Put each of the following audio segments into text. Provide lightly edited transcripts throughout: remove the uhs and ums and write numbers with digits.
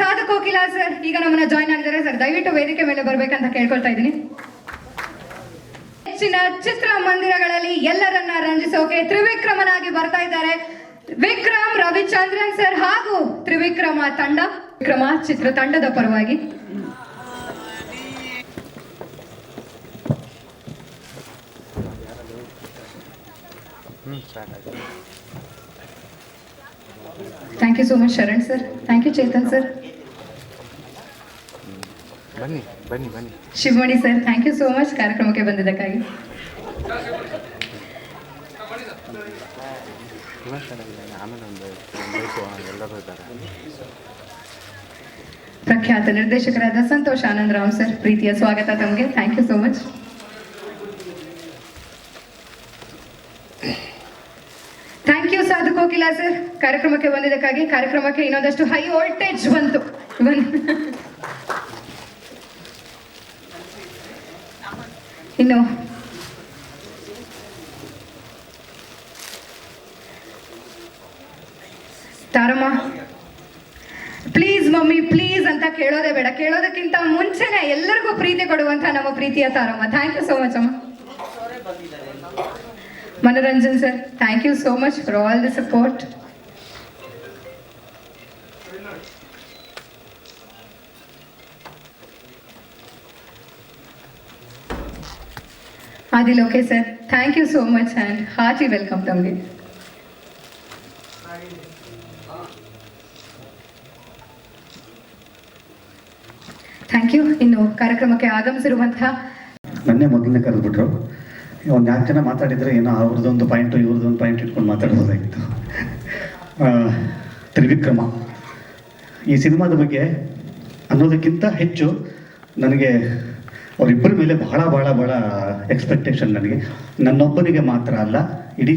ಸಾಧು ಕೋಕಿಲ ಸರ್ ಈಗ ನಮ್ಮನ್ನ ಜಾಯ್ನ್ ಆಗಿದ್ದಾರೆ ಸರ್. ದಯವಿಟ್ಟು ವೇದಿಕೆ ಮೇಲೆ ಬರ್ಬೇಕಂತ ಕೇಳ್ಕೊಳ್ತಾ ಇದ್ದೀನಿ. ಹೆಚ್ಚಿನ ಚಿತ್ರಮಂದಿರಗಳಲ್ಲಿ ಎಲ್ಲರನ್ನ ರಂಜಿಸೋಕೆ ತ್ರಿವಿಕ್ರಮನಾಗಿ ಬರ್ತಾ ಇದ್ದಾರೆ ವಿಕ್ರಮ್ ರವಿಚಂದ್ರನ್ ಸರ್ ಹಾಗೂ ತ್ರಿವಿಕ್ರಮ ತಂಡ, ವಿಕ್ರಮ ಚಿತ್ರ ತಂಡದ ಪರವಾಗಿ. Thank you so much Sharan sir. Thank you Chetan sir. ಬನ್ನಿ ಬನ್ನಿ ಬನ್ನಿ. Shivamani sir, thank you so much ಕಾರ್ಯಕ್ರಮಕ್ಕೆ ಬಂದಿದ್ದಕ್ಕಾಗಿ. ಆಮೇಲೆ ಎಲ್ಲರೂ ಇದ್ದಾರೆ. ಪ್ರಖ್ಯಾತ ನಿರ್ದೇಶಕರಾದ ಸಂತೋಷ್ ಆನಂದ್ ರಾವ್ ಸರ್, ಪ್ರೀತಿಯ ಸ್ವಾಗತ ತಮಗೆ. Thank you so much. Thank you Sadhu Kokila sir ಕಾರ್ಯಕ್ರಮಕ್ಕೆ ಬಂದಿದ್ದಕ್ಕಾಗಿ. ಕಾರ್ಯಕ್ರಮಕ್ಕೆ ಇನ್ನೊಂದಷ್ಟು ಹೈ ವೋಲ್ಟೇಜ್ ಬಂತು. ಇನ್ನು ತಾರಮ್ಮ ಪ್ಲೀಸ್ ಮಮ್ಮಿ ಪ್ಲೀಸ್ ಅಂತ ಕೇಳೋದೇ ಬೇಡ, ಕೇಳೋದಕ್ಕಿಂತ ಮುಂಚೆನೆ ಎಲ್ಲರಿಗೂ ಪ್ರೀತಿ ಕೊಡುವಂತ ನಮ್ಮ ಪ್ರೀತಿಯ Taramma. Thank you so much ಅಮ್ಮ. Manoranjan sir, thank you so much for all the support. Adil okay sir, thank you so much and hearty welcome ತಮಗೆ. Thank you. ಇನ್ನು ಕಾರ್ಯಕ್ರಮಕ್ಕೆ ಆಗಮಿಸಿರುವಂತಹ ನನ್ನೇ ಮೊದಲನೇ ಕರೆದ್ಬಿಟ್ರು. ಒಂದು 4 ಜನ ಮಾತಾಡಿದರೆ ಏನೋ ಅವ್ರದ್ದೊಂದು ಪಾಯಿಂಟು ಇವ್ರದ್ದೊಂದು ಪಾಯಿಂಟ್ ಇಟ್ಕೊಂಡು ಮಾತಾಡ್ಬೋದಾಗಿತ್ತು. ತ್ರಿವಿಕ್ರಮ ಈ ಸಿನಿಮಾದ ಬಗ್ಗೆ ಅನ್ನೋದಕ್ಕಿಂತ ಹೆಚ್ಚು ನನಗೆ ಅವರಿಬ್ಬರ ಮೇಲೆ ಬಹಳ ಬಹಳ ಬಹಳ ಎಕ್ಸ್ಪೆಕ್ಟೇಷನ್. ನನಗೆ ನನ್ನೊಬ್ಬನಿಗೆ ಮಾತ್ರ ಅಲ್ಲ, ಇಡೀ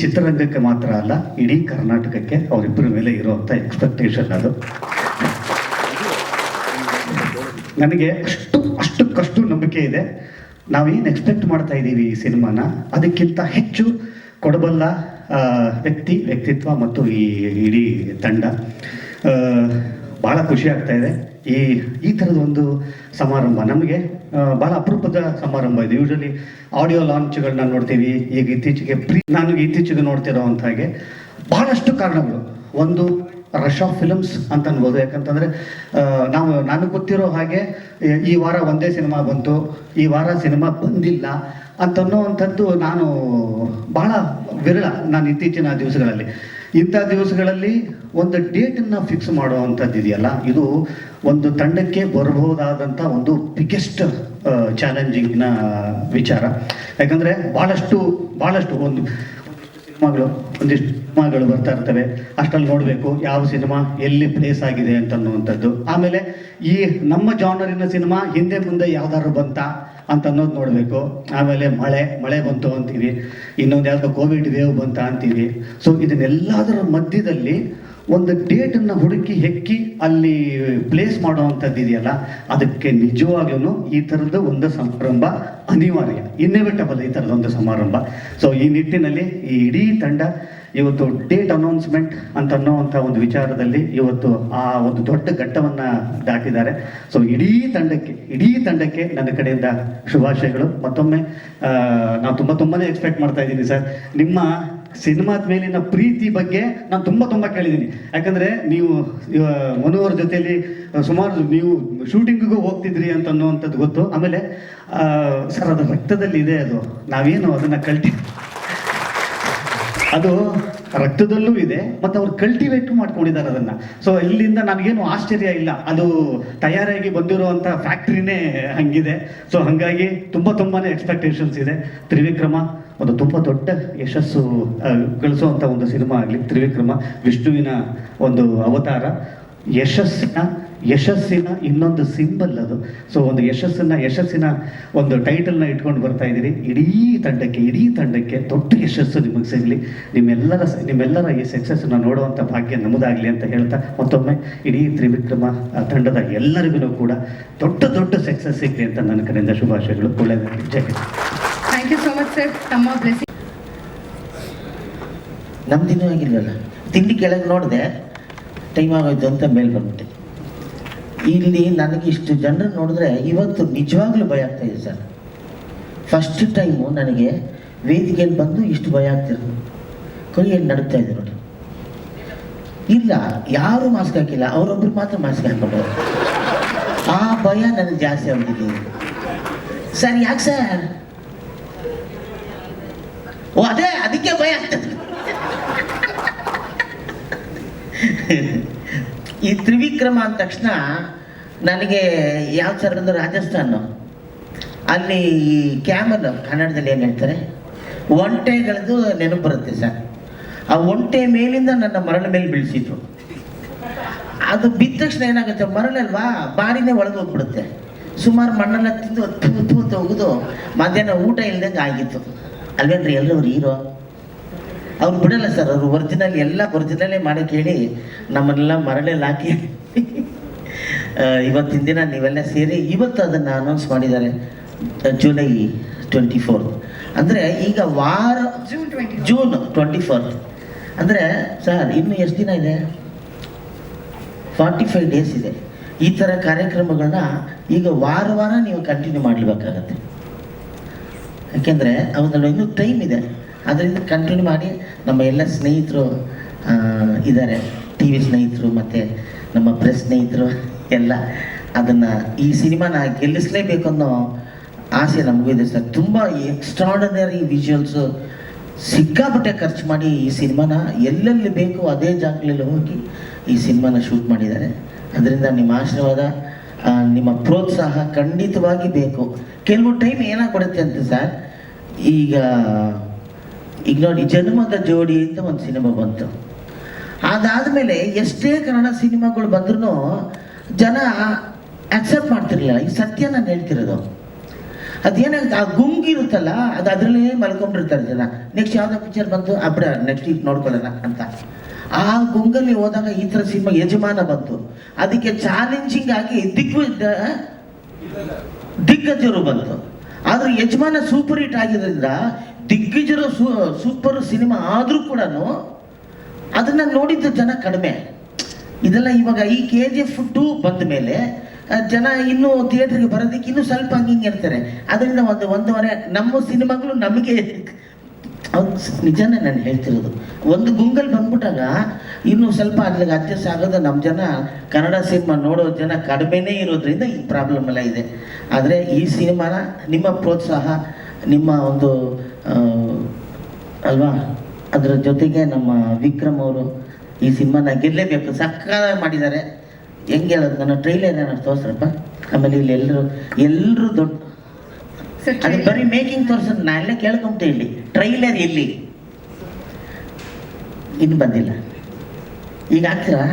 ಚಿತ್ರರಂಗಕ್ಕೆ ಮಾತ್ರ ಅಲ್ಲ, ಇಡೀ ಕರ್ನಾಟಕಕ್ಕೆ ಅವರಿಬ್ಬರ ಮೇಲೆ ಇರುವಂಥ ಎಕ್ಸ್ಪೆಕ್ಟೇಷನ್ ಅದು. ನನಗೆ ಅಷ್ಟಕ್ಕಷ್ಟು ನಂಬಿಕೆ ಇದೆ. ನಾವೇನು ಎಕ್ಸ್ಪೆಕ್ಟ್ ಮಾಡ್ತಾ ಇದ್ದೀವಿ ಈ ಸಿನಿಮಾನ, ಅದಕ್ಕಿಂತ ಹೆಚ್ಚು ಕೊಡಬಲ್ಲ ವ್ಯಕ್ತಿತ್ವ ಮತ್ತು ಈ ಇಡೀ ತಂಡ. ಭಾಳ ಖುಷಿ ಆಗ್ತಾ ಇದೆ. ಈ ಥರದ ಒಂದು ಸಮಾರಂಭ ನಮಗೆ ಭಾಳ ಅಪರೂಪದ ಸಮಾರಂಭ ಇದು. ಯೂಶಲಿ ಆಡಿಯೋ ಲಾಂಚ್ಗಳನ್ನ ನೋಡ್ತೀವಿ. ಈಗ ಇತ್ತೀಚೆಗೆ ನೋಡ್ತಿರೋ ಅಂಥ ಹಾಗೆ ಬಹಳಷ್ಟು ಕಾರಣಗಳು. ಒಂದು ರಶ್ ಆಫ್ ಫಿಲಮ್ಸ್ ಅಂತ ಅನ್ಬೋದು. ಯಾಕಂತಂದರೆ ನಾನು ಗೊತ್ತಿರೋ ಹಾಗೆ ಈ ವಾರ ಒಂದೇ ಸಿನಿಮಾ ಬಂತು, ಈ ವಾರ ಸಿನಿಮಾ ಬಂದಿಲ್ಲ ಅಂತನ್ನೋವಂಥದ್ದು ನಾನು ಭಾಳ ವಿರಳ. ನಾನು ಇತ್ತೀಚಿನ ದಿವಸಗಳಲ್ಲಿ ಇಂಥ ದಿವಸಗಳಲ್ಲಿ ಒಂದು ಡೇಟನ್ನು ಫಿಕ್ಸ್ ಮಾಡುವಂಥದ್ದು ಇದೆಯಲ್ಲ, ಇದು ಒಂದು ತಂಡಕ್ಕೆ ಬರಬಹುದಾದಂಥ ಒಂದು ಬಿಗ್ಗೆಸ್ಟ್ ಚಾಲೆಂಜಿಂಗ್ನ ವಿಚಾರ. ಯಾಕಂದರೆ ಭಾಳಷ್ಟು ಒಂದಿಷ್ಟು ಸಿನಿಮಾಗಳು ಬರ್ತಾ ಇರ್ತವೆ. ಅಷ್ಟರಲ್ಲಿ ನೋಡಬೇಕು ಯಾವ ಸಿನಿಮಾ ಎಲ್ಲಿ ಪ್ಲೇಸ್ ಆಗಿದೆ ಅಂತನ್ನುವಂಥದ್ದು. ಆಮೇಲೆ ಈ ನಮ್ಮ ಜಾನರಿನ ಸಿನಿಮಾ ಹಿಂದೆ ಮುಂದೆ ಯಾವ್ದಾದ್ರು ಬಂತಾ ಅಂತ ಅನ್ನೋದು ನೋಡಬೇಕು. ಆಮೇಲೆ ಮಳೆ ಬಂತು ಅಂತೀವಿ, ಇನ್ನೊಂದು ಯಾವುದೋ ಕೋವಿಡ್ ವೇವ್ ಬಂತ ಅಂತೀವಿ. ಸೊ ಇದನ್ನೆಲ್ಲದರ ಮಧ್ಯದಲ್ಲಿ ಒಂದು ಡೇಟನ್ನು ಹುಡುಕಿ ಹೆಕ್ಕಿ ಅಲ್ಲಿ ಪ್ಲೇಸ್ ಮಾಡುವಂಥದ್ದು ಇದೆಯಲ್ಲ, ಅದಕ್ಕೆ ನಿಜವಾಗ್ಲೂ ಈ ಥರದ ಒಂದು ಸಮಾರಂಭ ಅನಿವಾರ್ಯ, ಇನ್ನೆವಿಟಬಲ್ ಈ ಥರದೊಂದು ಸಮಾರಂಭ. ಸೊ ಈ ನಿಟ್ಟಿನಲ್ಲಿ ಈ ಇಡೀ ತಂಡ ಇವತ್ತು ಡೇಟ್ ಅನೌನ್ಸ್ಮೆಂಟ್ ಅಂತ ಅನ್ನೋವಂಥ ಒಂದು ವಿಚಾರದಲ್ಲಿ ಇವತ್ತು ಆ ಒಂದು ದೊಡ್ಡ ಘಟ್ಟವನ್ನು ದಾಟಿದ್ದಾರೆ. ಸೊ ಇಡೀ ತಂಡಕ್ಕೆ ನನ್ನ ಕಡೆಯಿಂದ ಶುಭಾಶಯಗಳು. ಮತ್ತೊಮ್ಮೆ ನಾನು ತುಂಬಾ ಎಕ್ಸ್ಪೆಕ್ಟ್ ಮಾಡ್ತಾ ಇದ್ದೀನಿ ಸರ್. ನಿಮ್ಮ ಸಿನಿಮಾದ ಮೇಲಿನ ಪ್ರೀತಿ ಬಗ್ಗೆ ನಾನು ತುಂಬ ಕೇಳಿದ್ದೀನಿ. ಯಾಕಂದರೆ ನೀವು ಮನೋಹರ್ ಜೊತೆಯಲ್ಲಿ ಸುಮಾರು ನೀವು ಶೂಟಿಂಗಿಗೂ ಹೋಗ್ತಿದ್ರಿ ಅಂತ ಅನ್ನೋವಂಥದ್ದು ಗೊತ್ತು. ಆಮೇಲೆ ಸರ್ ಅದು ರಕ್ತದಲ್ಲಿ ಇದೆ, ಅದು ನಾವೇನು ಅದನ್ನು ಅದು ರಕ್ತದಲ್ಲೂ ಇದೆ ಮತ್ತು ಅವ್ರು ಕಲ್ಟಿವೇಟ್ ಮಾಡ್ಕೊಂಡಿದ್ದಾರೆ ಅದನ್ನು. ಸೊ ಇಲ್ಲಿಂದ ನನಗೇನು ಆಶ್ಚರ್ಯ ಇಲ್ಲ, ಅದು ತಯಾರಾಗಿ ಬಂದಿರುವಂಥ ಫ್ಯಾಕ್ಟ್ರಿನೇ ಹಂಗಿದೆ. ಸೊ ಹಾಗಾಗಿ ತುಂಬಾ ಎಕ್ಸ್ಪೆಕ್ಟೇಷನ್ಸ್ ಇದೆ. ತ್ರಿವಿಕ್ರಮ ಒಂದು ತುಂಬ ದೊಡ್ಡ ಯಶಸ್ಸು ಗಳಿಸುವಂಥ ಒಂದು ಸಿನಿಮಾ ಆಗಲಿ. ತ್ರಿವಿಕ್ರಮ ವಿಷ್ಣುವಿನ ಒಂದು ಅವತಾರ, ಯಶಸ್ಸಿನ ಇನ್ನೊಂದು ಸಿಂಬಲ್ ಅದು. ಸೊ ಒಂದು ಯಶಸ್ಸಿನ ಒಂದು ಟೈಟಲ್ನ ಇಟ್ಕೊಂಡು ಬರ್ತಾ ಇದ್ದೀರಿ. ಇಡೀ ತಂಡಕ್ಕೆ ದೊಡ್ಡ ಯಶಸ್ಸು ನಿಮಗೆ ಸಿಗಲಿ. ನಿಮ್ಮೆಲ್ಲರ ಈ ಸಕ್ಸಸ್ಸನ್ನು ನೋಡುವಂಥ ಭಾಗ್ಯ ನಮ್ಮದಾಗಲಿ ಅಂತ ಹೇಳ್ತಾ, ಮತ್ತೊಮ್ಮೆ ಇಡೀ ತ್ರಿವಿಕ್ರಮ ತಂಡದ ಎಲ್ಲರಿಗೂ ಕೂಡ ದೊಡ್ಡ ಸಕ್ಸಸ್ ಸಿಗಲಿ ಅಂತ ನನ್ನ ಕಡೆಯಿಂದ ಶುಭಾಶಯಗಳು. ಒಳ್ಳೆಯದಾಗಲಿ. Jai Hind. Thank you so much sir. ತಮ್ಮ ಬ್ಲೆಸ್ಸಿಂಗ್. ನಮ್ದಿನ್ನೂ ಆಗಿಲ್ವಲ್ಲ, ತಿಂಡಿ ಕೆಳಗೆ ನೋಡಿದೆ, ಟೈಮ್ ಆಗೋಯ್ತು ಅಂತ ಮೇಲೆ ಬಂದ್ಬಿಟ್ಟೆ. ಇಲ್ಲಿ ನನಗೆ ಇಷ್ಟು ಜನರು ನೋಡಿದ್ರೆ ಇವತ್ತು ನಿಜವಾಗ್ಲೂ ಭಯ ಆಗ್ತಾ ಇದೆ ಸರ್. ಫಸ್ಟ್ ಟೈಮು ನನಗೆ ವೇದಿಕೆಯಲ್ಲಿ ಬಂದು ಇಷ್ಟು ಭಯ ಆಗ್ತಿರೋದು. ಕೈಯಲ್ಲಿ ನಡುತ್ತಾ ಇದೆ ನೋಡಿ. ಇಲ್ಲ, ಯಾರು ಮಾಸ್ಕ್ ಹಾಕಿಲ್ಲ, ಅವರೊಬ್ರು ಮಾತ್ರ ಮಾಸ್ಕ್ ಹಾಕೊಂಡು. ಆ ಭಯ ನನಗೆ ಜಾಸ್ತಿ ಆಗ್ಬಿಟ್ಟಿದೆ ಸರ್. ಯಾಕೆ ಸರ್? ಓ ಅದೇ, ಅದಕ್ಕೆ ಭಯ ಆಗ್ತದೆ. ಈ ತ್ರಿವಿಕ್ರಮ ಅಂದ ತಕ್ಷಣ ನನಗೆ ಯಾವ ಸರ್ ಅಂದ್ರೆ ರಾಜಸ್ಥಾನ, ಅಲ್ಲಿ ಈ ಕ್ಯಾಮಲ್ ಕನ್ನಡದಲ್ಲಿ ಏನು ಹೇಳ್ತಾರೆ, ಒಂಟೆಗಳದ್ದು ನೆನಪು ಬರುತ್ತೆ ಸರ್. ಆ ಒಂಟೆ ಮೇಲಿಂದ ನನ್ನ ಮರಳ ಮೇಲೆ ಬೀಳಿಸಿದ್ರು. ಅದು ಬಿದ್ದ ತಕ್ಷಣ ಏನಾಗುತ್ತೆ, ಮರಳಲ್ವಾ, ಬಾರಿನೇ ಒಳಗೆ ಹೋಗ್ಬಿಡುತ್ತೆ. ಸುಮಾರು ಮಣ್ಣೆಲ್ಲ ತಿಂದು ಹೊತ್ತು ಹೋಗುದು, ಮಧ್ಯಾಹ್ನ ಊಟ ಇಲ್ದಂಗೆ ಆಗಿತ್ತು ಅಲ್ವೇನ್ರಿ. ಎಲ್ಲರೂ ಹೀರೋ ಅವ್ರು ಬಿಡಲ್ಲ ಸರ್, ಅವರು ಒರಿಜಿನಲ್ ಎಲ್ಲ ಒರಿಜಿನಲ್ಲೇ ಮಾಡಕ್ಕೆ ಹೇಳಿ ನಮ್ಮನ್ನೆಲ್ಲ ಮರಳಲ್ಲಿ ಹಾಕಿ ಇವತ್ತಿನ ದಿನ ನೀವೆಲ್ಲ ಸೇರಿ ಇವತ್ತು ಅದನ್ನು ಅನೌನ್ಸ್ ಮಾಡಿದ್ದಾರೆ. ಜುಲೈ 24 ಅಂದರೆ ಈಗ ವಾರ, ಜೂನ್ 24 ಅಂದರೆ ಸರ್ ಇನ್ನು ಎಷ್ಟು ದಿನ ಇದೆ? 45 ಡೇಸ್ ಇದೆ. ಈ ಥರ ಕಾರ್ಯಕ್ರಮಗಳನ್ನ ಈಗ ವಾರ ವಾರ ನೀವು ಕಂಟಿನ್ಯೂ ಮಾಡಲೇಬೇಕಾಗತ್ತೆ. ಯಾಕೆಂದರೆ ಅವನ್ನೆಲ್ಲ ಇನ್ನೂ ಟೈಮ್ ಇದೆ. ಅದರಿಂದ ಕಂಟಿನ್ಯೂ ಮಾಡಿ ನಮ್ಮ ಎಲ್ಲ ಸ್ನೇಹಿತರು ಇದ್ದಾರೆ, ಟಿ ವಿ ಸ್ನೇಹಿತರು ಮತ್ತು ನಮ್ಮ ಪ್ರೆಸ್ ಸ್ನೇಹಿತರು ಎಲ್ಲ ಅದನ್ನು ಈ ಸಿನಿಮಾನ ಗೆಲ್ಲಿಸಲೇಬೇಕು ಅನ್ನೋ ಆಸೆ ನಮಗೂ ಇದೆ ಸರ್. ತುಂಬ ಎಕ್ಸ್ಟ್ರಾರ್ಡಿನರಿ ವಿಜುವಲ್ಸು, ಸಿಕ್ಕಾಪಟ್ಟೆ ಖರ್ಚು ಮಾಡಿ ಈ ಸಿನಿಮಾನ ಎಲ್ಲೆಲ್ಲಿ ಬೇಕು ಅದೇ ಜಾಗದಲ್ಲಿ ಹೋಗಿ ಈ ಸಿನಿಮಾನ ಶೂಟ್ ಮಾಡಿದ್ದಾರೆ. ಅದರಿಂದ ನಿಮ್ಮ ಆಶೀರ್ವಾದ, ನಿಮ್ಮ ಪ್ರೋತ್ಸಾಹ ಖಂಡಿತವಾಗಿ ಬೇಕು. ಕೆಲವು ಟೈಮ್ ಏನಾಗ್ಬಿಡುತ್ತೆ ಅಂತ ಸರ್, ಈಗ ನೋಡಿ ಜನ್ಮದ ಜೋಡಿ ಅಂತ ಒಂದು ಸಿನಿಮಾ ಬಂತು. ಅದಾದಮೇಲೆ ಎಷ್ಟೇ ಕನ್ನಡ ಸಿನಿಮಾಗಳು ಬಂದ್ರೂ ಜನ ಆಕ್ಸೆಪ್ಟ್ ಮಾಡ್ತಿರ್ಲಿಲ್ಲ. ಈ ಸತ್ಯ ನಾನು ಹೇಳ್ತಿರೋದು. ಅದೇನಾಗುತ್ತೆ, ಆ ಗುಂಗಿರುತ್ತಲ್ಲ, ಅದು ಅದರಲ್ಲೇ ಮಲ್ಕೊಂಡಿರ್ತಾರೆ ಜನ. ನೆಕ್ಸ್ಟ್ ಯಾವುದೋ ಪಿಕ್ಚರ್ ಬಂತು, ಅಬ್ರ ನೆಕ್ಸ್ಟ್ ಈಗ ನೋಡ್ಕೊಳ್ಳೋಣ ಅಂತ. ಆ ಗುಂಗಲ್ಲಿ ಹೋದಾಗ ಈ ಥರ ಸಿನಿಮಾ ಯಜಮಾನ ಬಂತು. ಅದಕ್ಕೆ ಚಾಲೆಂಜಿಂಗ್ ಆಗಿ ದಿಗ್ಗಜರು ಬಂತು. ಆದ್ರೆ ಯಜಮಾನ ಸೂಪರ್ ಹಿಟ್ ಆಗಿದ್ರಿಂದ ದಿಗ್ಗಜರು ಸೂಪರ್ ಸಿನಿಮಾ ಆದರೂ ಕೂಡ ಅದನ್ನ ನೋಡಿದ್ದು ಜನ ಕಡಿಮೆ. ಇದೆಲ್ಲ ಇವಾಗ ಈ KGF 2 ಬಂದ ಮೇಲೆ ಜನ ಇನ್ನೂ ಥಿಯೇಟ್ರಿಗೆ ಬರೋದಕ್ಕೆ ಇನ್ನೂ ಸ್ವಲ್ಪ ಹಂಗಿಂಗೆ ಇರ್ತಾರೆ. ಅದರಿಂದ ಒಂದೂವರೆ ನಮ್ಮ ಸಿನಿಮಾಗಳು ನಮಗೆ ನಿಜನೇ ನಾನು ಹೇಳ್ತಿರೋದು. ಒಂದು ಗುಂಗಲ್ ಬಂದ್ಬಿಟ್ಟಾಗ ಇನ್ನೂ ಸ್ವಲ್ಪ ಅಲ್ಲಿಗೆ ಅಡ್ಜಸ್ಟ್ ಆಗೋದು. ನಮ್ಮ ಜನ ಕನ್ನಡ ಸಿನಿಮಾ ನೋಡೋ ಜನ ಕಡಿಮೆನೇ ಇರೋದ್ರಿಂದ ಈ ಪ್ರಾಬ್ಲಮ್ ಎಲ್ಲ ಇದೆ. ಆದರೆ ಈ ಸಿನಿಮಾನ ನಿಮ್ಮ ಪ್ರೋತ್ಸಾಹ, ನಿಮ್ಮ ಒಂದು ಅಲ್ವಾ, ಅದರ ಜೊತೆಗೆ ನಮ್ಮ ವಿಕ್ರಮ್ ಅವರು ಈ ಸಿನಿಮಾನ ಗೆಲ್ಲೇಬೇಕು, ಸಕ್ಕತ್ತಾಗಿ ಮಾಡಿದ್ದಾರೆ. ಹೆಂಗೆ ಹೇಳೋದು, ನನ್ನ ಟ್ರೈಲರ್ ಏನಾದ್ರು ತೋರಿಸ್ರಪ್ಪ. ಆಮೇಲೆ ಇಲ್ಲಿ ಎಲ್ಲರೂ ದೊಡ್ಡ ಅದು ಬರೀ ಮೇಕಿಂಗ್ ತೋರ್ಸೋದು. ನಾ ಎಲ್ಲ ಕೇಳ್ಕೊಂಬಿಟ್ಟೆ, ಇಲ್ಲಿ ಟ್ರೈಲರ್ ಎಲ್ಲಿ ಇನ್ನು ಬಂದಿಲ್ಲ. ಈಗ ಆಗ್ತೀರಾ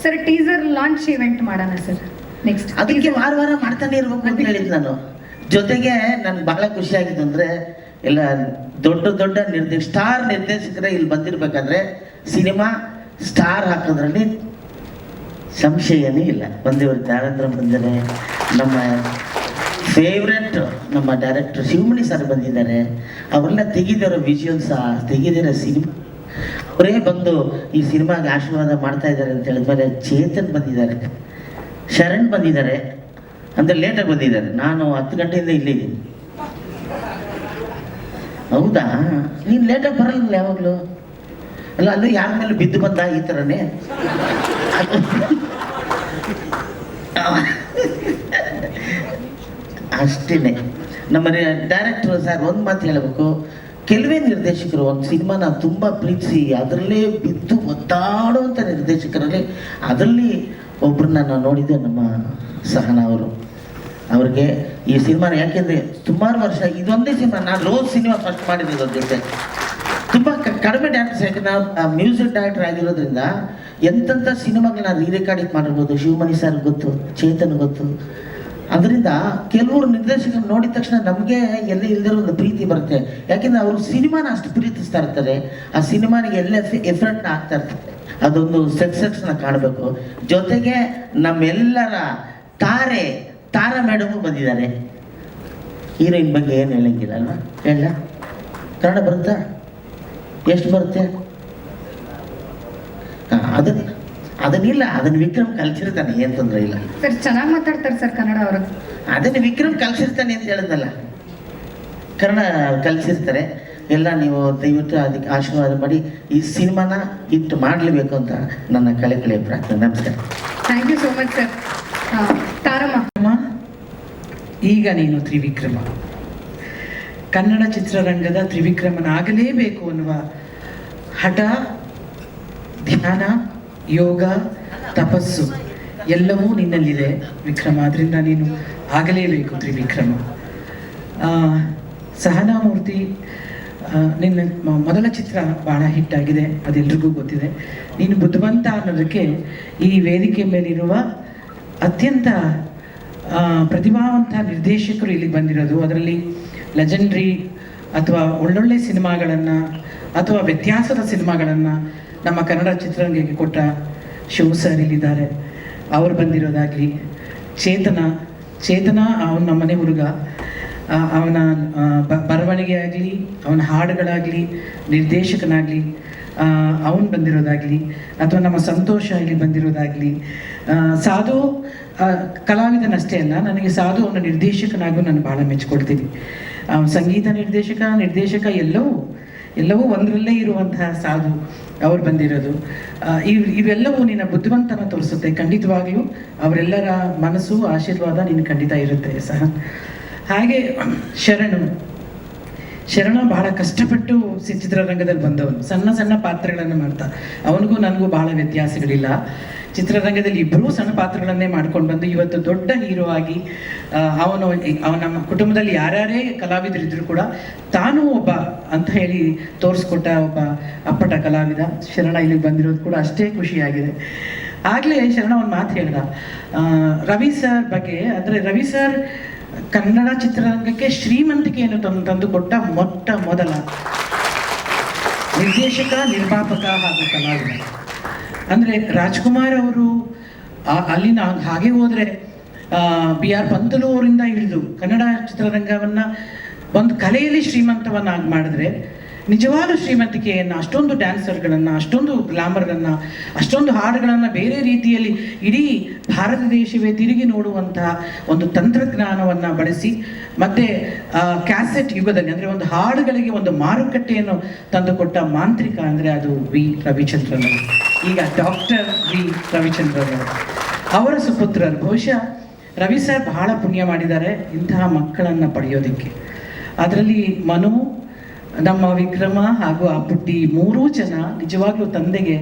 ಸರ್? ಟೀಸರ್ ಲಾಂಚ್ ಇವೆಂಟ್ ಮಾಡೋಣ ಸರ್ ನೆಕ್ಸ್ಟ್. ಅದಕ್ಕೆ ವಾರ ವಾರ ಮಾಡ್ತಾನೆ ಇರ್ಬೇಕು ಅಂತ ಹೇಳಿದ್ದು ನಾನು. ಜೊತೆಗೆ ನನ್ಗೆ ಬಹಳ ಖುಷಿ ಆಗಿದ್ದು ಅಂದರೆ ಎಲ್ಲ ದೊಡ್ಡ ಸ್ಟಾರ್ ನಿರ್ದೇಶಕರೇ ಇಲ್ಲಿ ಬಂದಿರಬೇಕಾದ್ರೆ ಸಿನಿಮಾ ಸ್ಟಾರ್ ಹಾಕೋದ್ರಲ್ಲಿ ಸಂಶಯನೇ ಇಲ್ಲ. ಬಂದಿವರು ದಾರೇಂದ್ರ ಬಂದಿದ್ದಾರೆ, ನಮ್ಮ ಫೇವ್ರೆಟ್ ನಮ್ಮ ಡೈರೆಕ್ಟರ್ ಶಿವಮಣಿ ಸರ್ ಬಂದಿದ್ದಾರೆ. ಅವರೆಲ್ಲ ತೆಗೆದಿರೋ ವಿಜುವಲ್ಸ್, ತೆಗೆದಿರೋ ಸಿನಿಮಾ ಅವರೇ ಬಂದು ಈ ಸಿನಿಮಾಗೆ ಆಶೀರ್ವಾದ ಮಾಡ್ತಾ ಇದ್ದಾರೆ ಅಂತ ಹೇಳಿದ್ಮೇಲೆ ಚೇತನ್ ಬಂದಿದ್ದಾರೆ, ಶರಣ್ ಬಂದಿದ್ದಾರೆ. ಅಂದರೆ ಲೇಟಾಗಿ ಬಂದಿದ್ದಾರೆ. ನಾನು 10 ಗಂಟೆಯಿಂದ ಇಲ್ಲಿದ್ದೀನಿ. ಹೌದಾ? ನೀನು ಲೇಟಾಗಿ ಬರಲ್ಲ ಯಾವಾಗಲೂ? ಅಲ್ಲ, ಅಲ್ಲೂ ಯಾರ ಮೇಲೆ ಬಿದ್ದು ಬಂದ ಈ ಥರನೇ ಅಷ್ಟೇನೆ. ನಮ್ಮ ಡೈರೆಕ್ಟರ್ ಸರ್ ಒಂದು ಮಾತು ಹೇಳಬೇಕು, ಕೆಲವೇ ನಿರ್ದೇಶಕರು ಒಂದು ಸಿನಿಮಾನ ತುಂಬ ಪ್ರೀತಿಸಿ ಅದರಲ್ಲೇ ಬಿದ್ದು ಒದ್ದಾಡುವಂಥ ನಿರ್ದೇಶಕರಲ್ಲಿ ಅದರಲ್ಲಿ ಒಬ್ಬರನ್ನ ನಾನು ನೋಡಿದ್ದೆ, ನಮ್ಮ ಸಹನಾ ಅವರು. ಅವ್ರಿಗೆ ಈ ಸಿನಿಮಾನ ಯಾಕೆಂದರೆ ಸುಮಾರು ವರ್ಷ ಇದೊಂದೇ ಸಿನಿಮಾ, ನಾನು ರೋಸ್ ಸಿನಿಮಾ ಫಸ್ಟ್ ಮಾಡಿದ್ದು ಅದ್ರ ಜೊತೆ. ತುಂಬ ಕಡಿಮೆ ಡೈರೆಕ್ಟರ್ಸ್, ಯಾಕೆ ನಾವು ಮ್ಯೂಸಿಕ್ ಡೈರೆಕ್ಟರ್ ಆಗಿರೋದ್ರಿಂದ ಎಂತೆಂಥ ಸಿನಿಮಾಗಳನ್ನ ರೆಕಾರ್ಡಿಂಗ್ ಮಾಡಿರ್ಬೋದು. ಶಿವಮಣಿ ಸರ್ ಗೊತ್ತು, ಚೇತನ್ ಗೊತ್ತು. ಅದರಿಂದ ಕೆಲವರು ನಿರ್ದೇಶಕರು ನೋಡಿದ ತಕ್ಷಣ ನಮಗೆ ಎಲ್ಲ ಇಲ್ಲದಿರೋ ಒಂದು ಪ್ರೀತಿ ಬರುತ್ತೆ. ಯಾಕೆಂದರೆ ಅವರು ಸಿನಿಮಾನ ಅಷ್ಟು ಪ್ರೀತಿಸ್ತಾ ಇರ್ತಾರೆ, ಆ ಸಿನಿಮಾನಿಗೆ ಎಲ್ಲ ಎಫರ್ಟ್ನ ಹಾಕ್ತಾ ಇರ್ತಾರೆ. ಅದೊಂದು ಸಕ್ಸಸ್ನ ಕಾಣಬೇಕು. ಜೊತೆಗೆ ನಮ್ಮೆಲ್ಲರ ತಾರಾ ಮೇಡಮು ಬಂದಿದ್ದಾರೆ. ಹೀರೋಯಿನ್ ಬಗ್ಗೆ ಏನು ಹೇಳಂಗಿಲ್ಲ ಅಲ್ವಾ? ಹೇಳ ಕನ್ನಡ ಬರುತ್ತಾ? ಎಷ್ಟು ಬರುತ್ತೆ? ಅದನ್ನಿಲ್ಲ, ಅದನ್ನು ವಿಕ್ರಮ್ ಕಲ್ಸಿರ್ತಾನೆ, ಏನು ತೊಂದರೆ ಇಲ್ಲ. ಸರ್ ಚೆನ್ನಾಗಿ ಮಾತಾಡ್ತಾರೆ ಸರ್ ಕನ್ನಡ ಅವರು. ಅದನ್ನು ವಿಕ್ರಮ್ ಕಲ್ಸಿರ್ತಾನೆ ಅಂತ ಹೇಳಿದ್ನಲ್ಲ, ಕನ್ನಡ ಕಲಿಸಿರ್ತಾರೆ ಎಲ್ಲ. ನೀವು ದಯವಿಟ್ಟು ಅದಕ್ಕೆ ಆಶೀರ್ವಾದ ಮಾಡಿ ಈ ಸಿನಿಮಾನ ಹಿಟ್ ಮಾಡಲೇಬೇಕು ಅಂತ ನನ್ನ ಕಳೆಕಳೆಯ ಪ್ರಾರ್ಥನೆ. ನಮಸ್ಕಾರ. Thank you so much sir. Taramma, ಈಗ ನೀನು ತ್ರಿವಿಕ್ರಮ, ಕನ್ನಡ ಚಿತ್ರರಂಗದ ತ್ರಿವಿಕ್ರಮನಾಗಲೇಬೇಕು ಅನ್ನುವ ಹಠ, ಧ್ಯಾನ, ಯೋಗ, ತಪಸ್ಸು ಎಲ್ಲವೂ ನಿನ್ನಲ್ಲಿದೆ ವಿಕ್ರಮ. ಅದರಿಂದ ನೀನು ಆಗಲೇಬೇಕು ತ್ರಿವಿಕ್ರಮ. ಸಹನಾ ಮೂರ್ತಿ, ನಿನ್ನ ಮೊದಲ ಚಿತ್ರ ಭಾಳ ಹಿಟ್ಟಾಗಿದೆ, ಅದೆಲ್ರಿಗೂ ಗೊತ್ತಿದೆ. ನೀನು ಬುದ್ಧಿವಂತ ಅನ್ನೋದಕ್ಕೆ ಈ ವೇದಿಕೆ ಮೇಲಿರುವ ಅತ್ಯಂತ ಪ್ರತಿಭಾವಂತ ನಿರ್ದೇಶಕರು ಇಲ್ಲಿಗೆ ಬಂದಿರೋದು. ಅದರಲ್ಲಿ ಲೆಜೆಂಡ್ರಿ ಅಥವಾ ಒಳ್ಳೊಳ್ಳೆ ಸಿನಿಮಾಗಳನ್ನು ಅಥವಾ ವ್ಯತ್ಯಾಸದ ಸಿನಿಮಾಗಳನ್ನು ನಮ್ಮ ಕನ್ನಡ ಚಿತ್ರರಂಗಕ್ಕೆ ಕೊಟ್ಟ ಶಿವ ಸರ್ ಇಲ್ಲಿದ್ದಾರೆ, ಅವರು ಬಂದಿರೋದಾಗಲಿ. ಚೇತನ ಅವನ ನಮ್ಮನೆ ಹುಡುಗ, ಅವನ ಬರವಣಿಗೆ ಆಗಲಿ, ಅವನ ಹಾಡುಗಳಾಗಲಿ, ನಿರ್ದೇಶಕನಾಗಲಿ ಅವನು ಬಂದಿರೋದಾಗಲಿ, ಅಥವಾ ನಮ್ಮ ಸಂತೋಷ ಇಲ್ಲಿ ಬಂದಿರೋದಾಗಲಿ. ಸಾಧು ಕಲಾವಿದನಷ್ಟೇ ಅಲ್ಲ, ನನಗೆ ಸಾಧು ಅವನ ನಿರ್ದೇಶಕನಾಗೂ ನಾನು ಭಾಳ ಮೆಚ್ಚಿಕೊಡ್ತೀನಿ. ಸಂಗೀತ ನಿರ್ದೇಶಕ ಎಲ್ಲವೂ ಒಂದರಲ್ಲೇ ಇರುವಂತಹ ಸಾಧು ಅವ್ರು ಬಂದಿರೋದು. ಇವೆಲ್ಲವೂ ನಿನ್ನ ಬುದ್ಧಿವಂತನ ತೋರಿಸುತ್ತೆ. ಖಂಡಿತವಾಗ್ಲೂ ಅವರೆಲ್ಲರ ಮನಸ್ಸು, ಆಶೀರ್ವಾದ ನೀನು ಖಂಡಿತ ಇರುತ್ತೆ ಸಹ. ಹಾಗೆ ಶರಣ ಬಹಳ ಕಷ್ಟಪಟ್ಟು ಚಿತ್ರರಂಗದಲ್ಲಿ ಬಂದವನು. ಸಣ್ಣ ಪಾತ್ರಗಳನ್ನು ಮಾಡ್ತಾ, ಅವನಿಗೂ ನನಗೂ ಬಹಳ ವ್ಯತ್ಯಾಸಗಳಿಲ್ಲ. ಚಿತ್ರರಂಗದಲ್ಲಿ ಇಬ್ಬರೂ ಸಣ್ಣ ಪಾತ್ರಗಳನ್ನೇ ಮಾಡ್ಕೊಂಡು ಬಂದು ಇವತ್ತು ದೊಡ್ಡ ಹೀರೋ ಆಗಿ ಅವನು ನಮ್ಮ ಕುಟುಂಬದಲ್ಲಿ ಯಾರ್ಯಾರೇ ಕಲಾವಿದರಿದ್ರು ಕೂಡ ತಾನೂ ಒಬ್ಬ ಅಂತ ಹೇಳಿ ತೋರಿಸ್ಕೊಟ್ಟ ಒಬ್ಬ ಅಪ್ಪಟ ಕಲಾವಿದ ಶರಣ ಇಲ್ಲಿಗೆ ಬಂದಿರೋದು ಕೂಡ ಅಷ್ಟೇ ಖುಷಿಯಾಗಿದೆ. ಆಗಲೇ ಶರಣ ಒಂದು ಮಾತು ಹೇಳ್ದ ರವಿ ಸರ್ ಬಗ್ಗೆ. ಅಂದರೆ ರವಿ ಸರ್ ಕನ್ನಡ ಚಿತ್ರರಂಗಕ್ಕೆ ಶ್ರೀಮಂತಿಕೆಯನ್ನು ತಂದುಕೊಟ್ಟ ಮೊದಲ ನಿರ್ದೇಶಕ, ನಿರ್ಮಾಪಕ ಹಾಗೂ ಕಲಾವಿದ. ಅಂದರೆ ರಾಜ್ಕುಮಾರ್ ಅವರು ಅಲ್ಲಿನ ಹಾಗೆ ಹೋದರೆ BR ಪಂತಲು ಅವರಿಂದ ಹಿಡಿದು ಕನ್ನಡ ಚಿತ್ರರಂಗವನ್ನು ಒಂದು ಕಲೆಯಲ್ಲಿ ಶ್ರೀಮಂತವನ್ನಾಗಿ ಮಾಡಿದ್ರೆ, ನಿಜವಾದ ಶ್ರೀಮಂತಿಕೆಯನ್ನು, ಅಷ್ಟೊಂದು ಡ್ಯಾನ್ಸರ್ಗಳನ್ನು, ಅಷ್ಟೊಂದು ಗ್ಲಾಮರನ್ನು, ಅಷ್ಟೊಂದು ಹಾಡುಗಳನ್ನು ಬೇರೆ ರೀತಿಯಲ್ಲಿ ಇಡೀ ಭಾರತ ದೇಶವೇ ತಿರುಗಿ ನೋಡುವಂತಹ ಒಂದು ತಂತ್ರಜ್ಞಾನವನ್ನು ಬಳಸಿ, ಮತ್ತು ಕ್ಯಾಸೆಟ್ ಯುಗದಲ್ಲಿ ಅಂದರೆ ಒಂದು ಹಾಡುಗಳಿಗೆ ಒಂದು ಮಾರುಕಟ್ಟೆಯನ್ನು ತಂದುಕೊಟ್ಟ ಮಾಂತ್ರಿಕ ಅಂದರೆ ಅದು ವಿ ರವಿಚಂದ್ರನ್. ಈಗ ಡಾಕ್ಟರ್ ವಿ ರವಿಚಂದ್ರನ್ ಅವರ ಸುಪುತ್ರರು. ಬಹುಶಃ ರವಿ ಸರ್ ಬಹಳ ಪುಣ್ಯ ಮಾಡಿದ್ದಾರೆ ಇಂತಹ ಮಕ್ಕಳನ್ನು ಪಡೆಯೋದಕ್ಕೆ. ಅದರಲ್ಲಿ ಮನು, ನಮ್ಮ ವಿಕ್ರಮ ಹಾಗೂ ಆ ಪುಟ್ಟಿ, ಮೂರೂ ಜನ ನಿಜವಾಗ್ಲೂ ತಂದೆಗೆ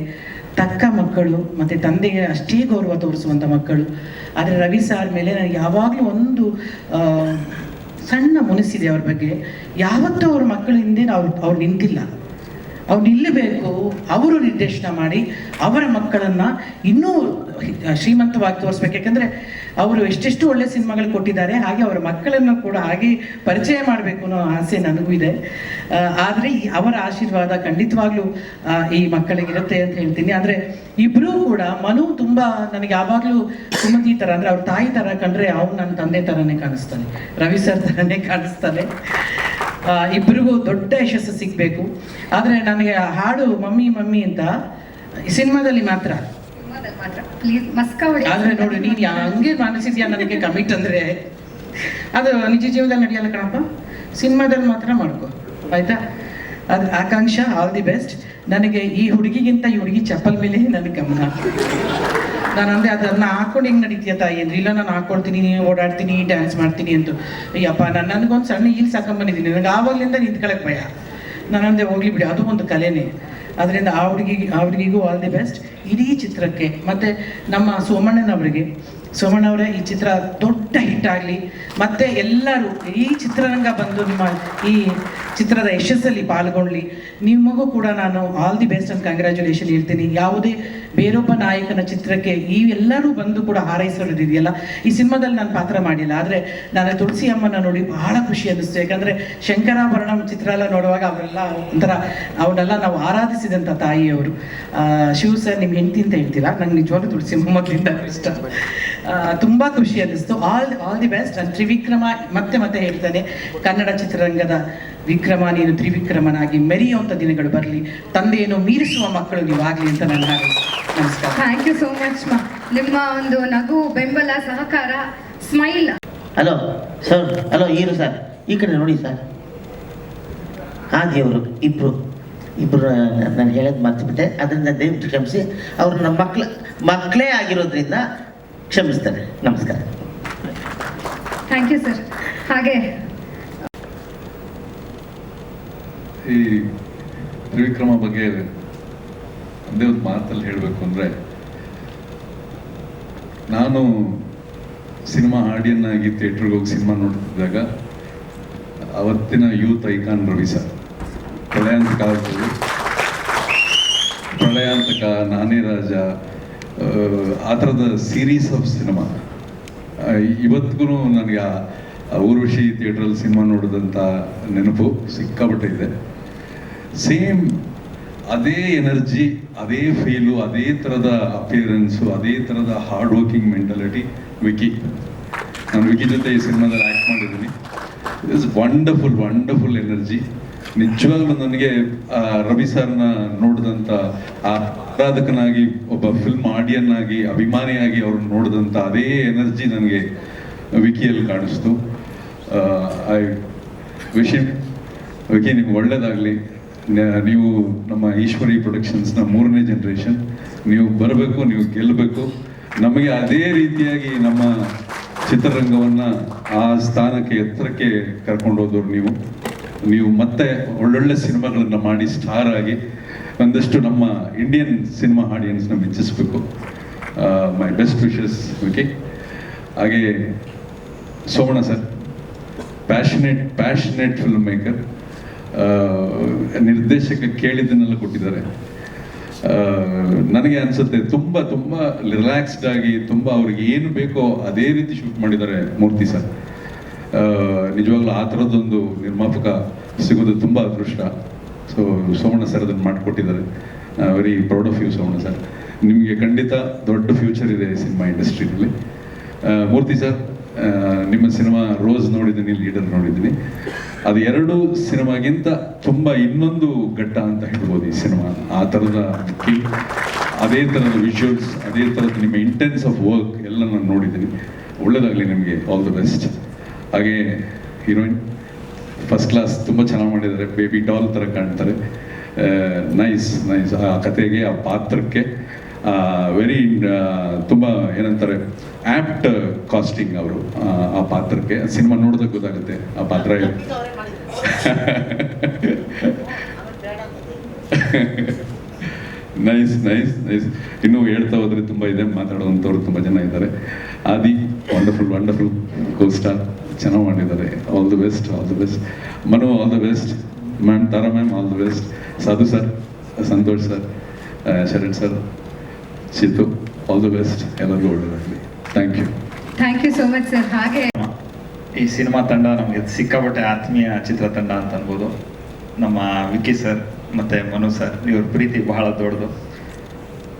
ತಕ್ಕ ಮಕ್ಕಳು, ಮತ್ತು ತಂದೆಗೆ ಅಷ್ಟೇ ಗೌರವ ತೋರಿಸುವಂಥ ಮಕ್ಕಳು. ಆದರೆ ರವಿ ಸಾರ್ ಮೇಲೆ ನನಗೆ ಯಾವಾಗಲೂ ಒಂದು ಸಣ್ಣ ಮುನಿಸಿದೆ ಅವ್ರ ಬಗ್ಗೆ. ಯಾವತ್ತೂ ಅವ್ರ ಮಕ್ಕಳ ಹಿಂದೆ ಅವ್ರು ನಿಂತಿಲ್ಲ. ಅವ್ರು ನಿಲ್ಲಬೇಕು, ಅವರು ನಿರ್ದೇಶನ ಮಾಡಿ ಅವರ ಮಕ್ಕಳನ್ನು ಇನ್ನೂ ಶ್ರೀಮಂತವಾಗಿ ತೋರಿಸ್ಬೇಕು. ಯಾಕಂದರೆ ಅವರು ಎಷ್ಟೆಷ್ಟು ಒಳ್ಳೆ ಸಿನಿಮಾಗಳು ಕೊಟ್ಟಿದ್ದಾರೆ, ಹಾಗೆ ಅವರ ಮಕ್ಕಳನ್ನು ಕೂಡ ಹಾಗೆ ಪರಿಚಯ ಮಾಡಬೇಕು ಅನ್ನೋ ಆಸೆ ನನಗೂ ಇದೆ. ಆದರೆ ಅವರ ಆಶೀರ್ವಾದ ಖಂಡಿತವಾಗ್ಲೂ ಈ ಮಕ್ಕಳಿಗಿರುತ್ತೆ ಅಂತ ಹೇಳ್ತೀನಿ. ಅಂದರೆ ಇಬ್ಬರೂ ಕೂಡ, ಮನು ತುಂಬ ನನಗೆ ಯಾವಾಗಲೂ ಸುಮತಿ ಥರ, ಅಂದರೆ ಅವ್ರ ತಾಯಿ ಥರ ಕಂಡ್ರೆ ಅವ್ನು ನನ್ನ ತಂದೆ ಥರನೇ ಕಾಣಿಸ್ತಾನೆ, ರವಿ ಸರ್ ಥರನೇ ಕಾಣಿಸ್ತಾನೆ. ಇಬ್ಬರಿಗೂ ದೊಡ್ಡ ಯಶಸ್ಸು ಸಿಗಬೇಕು. ಆದರೆ ನನಗೆ ಹಾಡು ಮಮ್ಮಿ ಮಮ್ಮಿ ಅಂತ ಸಿನಿಮಾದಲ್ಲಿ ಮಾತ್ರ. ಆದ್ರೆ ನೋಡಿ, ನೀನು ಹಂಗೆ ಮಾನಿಸಿದ್ಯಾ ನನಗೆ ಕಮಿಟ್ ಅಂದರೆ ಅದು ನಿಜ ಜೀವನದಲ್ಲಿ ನಡೆಯಲ್ಲ ಕಣಪ್ಪ, ಸಿನಿಮಾದಲ್ಲಿ ಮಾತ್ರ ಮಾಡ್ಕೊ, ಆಯ್ತಾ? ಅದು ಆಕಾಂಕ್ಷ, ಆಲ್ ದಿ ಬೆಸ್ಟ್. ನನಗೆ ಈ ಹುಡುಗಿಗಿಂತ ಈ ಹುಡುಗಿ ಚಪ್ಪಲ್ ಮೇಲೆ ನನಗೆ ಗಮನ. ನಾನು ಅಂದೆ ಅದನ್ನು ಹಾಕೊಂಡು ಹೆಂಗೆ ನಡೀತೀಯ ತಾಯಿ ಅಂದ್ರೆ, ಇಲ್ಲ ನಾನು ಹಾಕೊಳ್ತೀನಿ, ಓಡಾಡ್ತೀನಿ, ಡ್ಯಾನ್ಸ್ ಮಾಡ್ತೀನಿ ಅಂತ. ಅಯ್ಯಪ್ಪ, ನನಗೊಂದು ಸಣ್ಣ ಹೀಲ್ಸ್ ಹಾಕೊಂಡ್ಬಂದಿದ್ದೀನಿ, ನನಗೆ ಆವಾಗಲಿಂದ ನಿಂತ್ಕೊಳ್ಳೋಕೆ ಭಯ. ನಾನಂದೆ ಹೋಗ್ಲಿ ಬಿಡಿ, ಅದು ಒಂದು ಕಲೆನೇ. ಅದರಿಂದ ಆ ಹುಡುಗಿಗೂ ಆಲ್ ದಿ ಬೆಸ್ಟ್. ಇಡೀ ಚಿತ್ರಕ್ಕೆ, ಮತ್ತು ನಮ್ಮ ಸೋಮಣ್ಣವರೇ ಈ ಚಿತ್ರ ದೊಡ್ಡ ಹಿಟ್ ಆಗಲಿ, ಮತ್ತು ಎಲ್ಲರೂ ಈ ಚಿತ್ರರಂಗ ಬಂದು ನಿಮ್ಮ ಈ ಚಿತ್ರದ ಯಶಸ್ಸಲ್ಲಿ ಪಾಲ್ಗೊಳ್ಳಿ. ನಿಮಗೂ ಕೂಡ ನಾನು ಆಲ್ ದಿ ಬೆಸ್ಟ್ ಅಂತ ಕಂಗ್ರ್ಯಾಚುಲೇಷನ್ ಹೇಳ್ತೀನಿ. ಯಾವುದೇ ಬೇರೊಬ್ಬ ನಾಯಕನ ಚಿತ್ರಕ್ಕೆ ಈ ಎಲ್ಲರೂ ಬಂದು ಕೂಡ ಹಾರೈಸೋದಿದೆಯಲ್ಲ, ಈ ಸಿನಿಮಾದಲ್ಲಿ ನಾನು ಪಾತ್ರ ಮಾಡಿಲ್ಲ, ಆದರೆ ನಾನು ತುಳಸಿ ಅಮ್ಮನ ನೋಡಿ ಬಹಳ ಖುಷಿ ಅನ್ನಿಸ್ತು. ಯಾಕಂದರೆ ಶಂಕರಾಭರಣಂ ಚಿತ್ರ ಎಲ್ಲ ನೋಡುವಾಗ ಅವರೆಲ್ಲ ಒಂಥರ, ಅವನ್ನೆಲ್ಲ ನಾವು ಆರಾಧಿಸಿದಂಥ ತಾಯಿಯವರು. ಶಿವ ಸರ್ ನಿಮ್ಮ ಹೆಂಡತಿ ಅಂತ ಹೇಳ್ತೀರಾ, ನಂಗೆ ನಿಜವಾಗ್ಲೂ ತುಳಸಿ ಅಮ್ಮ ಮೊದಲಿಂದ ಇಷ್ಟ. ತುಂಬ ಖುಷಿ ಅನ್ನಿಸ್ತು. All the best. ನಾನು ತ್ರಿವಿಕ್ರಮ ಮತ್ತೆ ಹೇಳ್ತಾನೆ, ಕನ್ನಡ ಚಿತ್ರರಂಗದ ವಿಕ್ರಮ, ನೀನು ತ್ರಿವಿಕ್ರಮನಾಗಿ ಮೆರೆಯುವಂಥ ದಿನಗಳು ಬರಲಿ, ತಂದೆಯನ್ನು ಮೀರಿಸುವ ಮಕ್ಕಳು ನೀವಾಗಲಿ ಅಂತ ನಾನು ಹಾರೈಸ್ತೀನಿ. ನಮಸ್ಕಾರ. ಥ್ಯಾಂಕ್ ಯು ಸೋ ಮಚ್ ಮಾ. ನಿಮ್ಮ ಒಂದು ನಗು, ಬೆಂಬಲ, ಸಹಕಾರ, smile. Hello sir, hello hero sir, ಈ ಕಡೆ ನೋಡಿ ಸರ್. ದೇವರು ಇಬ್ಬರು ನಾನು ಹೇಳೋದು ಮರ್ತಿಬಿಟ್ಟೆ, ಅದರಿಂದ ದಯವಿಟ್ಟು ಕ್ಷಮಿಸಿ. ಅವರು ನಮ್ಮ ಮಕ್ಕಳೇ ಆಗಿರೋದ್ರಿಂದ ಕ್ಷಮಿಸ್ತಾರೆ. ನಮಸ್ಕಾರ. Thank you sir. ಹಾಗೆ ಈ ತ್ರಿವಿಕ್ರಮ ಬಗ್ಗೆ ಒಂದೇ ಒಂದು ಮಾತಲ್ಲಿ ಹೇಳಬೇಕು ಅಂದರೆ, ನಾನು ಸಿನಿಮಾ ಆಡಿಯನ್ನಾಗಿ ಥಿಯೇಟ್ರಿಗೆ ಹೋಗಿ ಸಿನಿಮಾ ನೋಡ್ತಿದ್ದಾಗ ಅವತ್ತಿನ ಯೂತ್ ಐಕಾನ್ ರವಿ ಸರ್, ಪ್ರಳಯಾಂತಕ, ನಾನೇ ರಾಜ, ಆ ಥರದ ಸೀರೀಸ್ ಆಫ್ ಸಿನಿಮಾ ಇವತ್ತಿಗೂ ನನಗೆ ಊರ್ವಶಿ ಥಿಯೇಟ್ರಲ್ಲಿ ಸಿನಿಮಾ ನೋಡಿದಂಥ ನೆನಪು ಸಿಕ್ಕಾಪಟ್ಟೆ ಇದೆ. ಸೇಮ್ ಅದೇ ಎನರ್ಜಿ, ಅದೇ ಫೀಲು, ಅದೇ ಥರದ ಅಪಿಯರೆನ್ಸು, ಅದೇ ಥರದ ಹಾರ್ಡ್ ವರ್ಕಿಂಗ್ ಮೆಂಟಾಲಿಟಿ ವಿಕಿ. ನಾನು ವಿಕಿ ಜೊತೆ ಈ ಸಿನಿಮಾದಲ್ಲಿ ಆ್ಯಕ್ಟ್ ಮಾಡಿದ್ದೀನಿ. It is wonderful energy. ನಿಜವಾಗ್ಲೂ ನನಗೆ ರವಿ ಸರ್ನ ನೋಡಿದಂಥ ಆರಾಧಕನಾಗಿ, ಒಬ್ಬ ಫಿಲ್ಮ್ ಆಡಿಯನ್ ಆಗಿ, ಅಭಿಮಾನಿಯಾಗಿ ಅವ್ರನ್ನ ನೋಡಿದಂಥ ಅದೇ ಎನರ್ಜಿ ನನಗೆ ವಿಕಿಯಲ್ಲಿ ಕಾಣಿಸ್ತು. ಐ ವಿಶ್ ಹಿಮ್, ವಿಕಿ ನಿಮ್ಗೆ ಒಳ್ಳೇದಾಗಲಿ. ನೀವು ನಮ್ಮ ಈಶ್ವರಿ ಪ್ರೊಡಕ್ಷನ್ಸ್ನ 3ನೇ ಜನರೇಷನ್. ನೀವು ಬರಬೇಕು, ನೀವು ಗೆಲ್ಲಬೇಕು. ನಮಗೆ ಅದೇ ರೀತಿಯಾಗಿ ನಮ್ಮ ಚಿತ್ರರಂಗವನ್ನು ಆ ಸ್ಥಾನಕ್ಕೆ, ಎತ್ತರಕ್ಕೆ ಕರ್ಕೊಂಡು ಹೋದವ್ರು ನೀವು ಮತ್ತೆ ಒಳ್ಳೊಳ್ಳೆ ಸಿನಿಮಾಗಳನ್ನು ಮಾಡಿ ಸ್ಟಾರ್ ಆಗಿ ಒಂದಷ್ಟು ನಮ್ಮ ಇಂಡಿಯನ್ ಸಿನಿಮಾ ಆಡಿಯನ್ಸ್ನ ಮೆಚ್ಚಿಸ್ಬೇಕು. My best wishes Vicky. ಹಾಗೆ Somanna sir, passionate filmmaker. ನಿರ್ದೇಶಕ ಕೇಳಿದ್ದನ್ನೆಲ್ಲ ಕೊಟ್ಟಿದ್ದಾರೆ. ನನಗೆ ಅನಿಸುತ್ತೆ ತುಂಬ ರಿಲ್ಯಾಕ್ಸ್ಡ್ ಆಗಿ, ತುಂಬ ಅವ್ರಿಗೆ ಏನು ಬೇಕೋ ಅದೇ ರೀತಿ ಶೂಟ್ ಮಾಡಿದ್ದಾರೆ ಮೂರ್ತಿ ಸರ್. ನಿಜವಾಗ್ಲೂ ಆ ಥರದ್ದೊಂದು ನಿರ್ಮಾಪಕ ಸಿಗೋದು ತುಂಬ ಅದೃಷ್ಟ. ಸೊ ಸೋಮಣ್ಣ ಸರ್ ಅದನ್ನು ಮಾಡಿಕೊಟ್ಟಿದ್ದಾರೆ. Very proud of you Somanna sir. ನಿಮಗೆ ಖಂಡಿತ ದೊಡ್ಡ ಫ್ಯೂಚರ್ ಇದೆ ಸಿನಿಮಾ ಇಂಡಸ್ಟ್ರಿಯಲ್ಲಿ. ಮೂರ್ತಿ ಸರ್, ನಿಮ್ಮ ಸಿನಿಮಾ ರೋಸ್ ನೋಡಿದ್ದೀನಿ, ಲೀಡರ್ ನೋಡಿದ್ದೀನಿ. ಅದು 2 ಸಿನಿಮಾಗಿಂತ ತುಂಬ ಇನ್ನೊಂದು ಘಟ್ಟ ಅಂತ ಹೇಳ್ಬೋದು ಈ ಸಿನಿಮಾ. ಆ ಥರದ ಕಿಲ್, ಅದೇ ಥರದ ವಿಜುವಲ್ಸ್, ಅದೇ ಥರದ ನಿಮ್ಮ ಇಂಟೆನ್ಸ್ ಆಫ್ ವರ್ಕ್ ಎಲ್ಲ ನಾನು ನೋಡಿದ್ದೀನಿ. ಒಳ್ಳೇದಾಗಲಿ ನಿಮಗೆ, ಆಲ್ ದ ಬೆಸ್ಟ್. ಹಾಗೆ ಹೀರೋಯಿನ್ ಫಸ್ಟ್ ಕ್ಲಾಸ್, ತುಂಬ ಚೆನ್ನಾಗಿ ಮಾಡಿದ್ದಾರೆ. ಬೇಬಿ ಡಾಲ್ ಥರ ಕಾಣ್ತಾರೆ. ನೈಸ್. ಆ ಕತೆಗೆ, ಆ ಪಾತ್ರಕ್ಕೆ ವೆರಿ ತುಂಬ ಏನಂತಾರೆ, ಆ್ಯಪ್ಟ್ ಕಾಸ್ಟಿಂಗ್ ಅವರು ಆ ಪಾತ್ರಕ್ಕೆ. ಸಿನಿಮಾ ನೋಡಿದಾಗ ಗೊತ್ತಾಗುತ್ತೆ ಆ ಪಾತ್ರ. ನೈಸ್. ಇನ್ನೂ ಹೇಳ್ತಾ ಹೋದ್ರೆ ತುಂಬ ಇದೆ, ಮಾತಾಡುವಂಥವ್ರು ತುಂಬ ಜನ ಇದ್ದಾರೆ. ಆದಿ ವಂಡರ್ಫುಲ್ ಕೋ-ಸ್ಟಾರ್, ಚೆನ್ನಾಗಿ ಮಾಡಿದ್ದಾರೆ. All the best. Manu, all the best. Ma'am Tara ma'am, all the best. Sadhu sir, Santosh sir, Sharan sir, Chittu, all the best. ಎಲ್ಲರಿಗೂ ಒಳ್ಳೆಯದಾಗಲಿ. Thank you so much sir. ಹಾಗೆ ಈ ಸಿನಿಮಾ ತಂಡ ನಮಗೆ ಸಿಕ್ಕಾಪಟ್ಟೆ ಆತ್ಮೀಯ ಚಿತ್ರತಂಡ ಅಂತ ಅನ್ಬೋದು. ನಮ್ಮ ವಿಕ್ಕಿ ಸರ್ ಮತ್ತು ಮನು ಸರ್, ಇವ್ರ ಪ್ರೀತಿ ಬಹಳ ದೊಡ್ಡದು.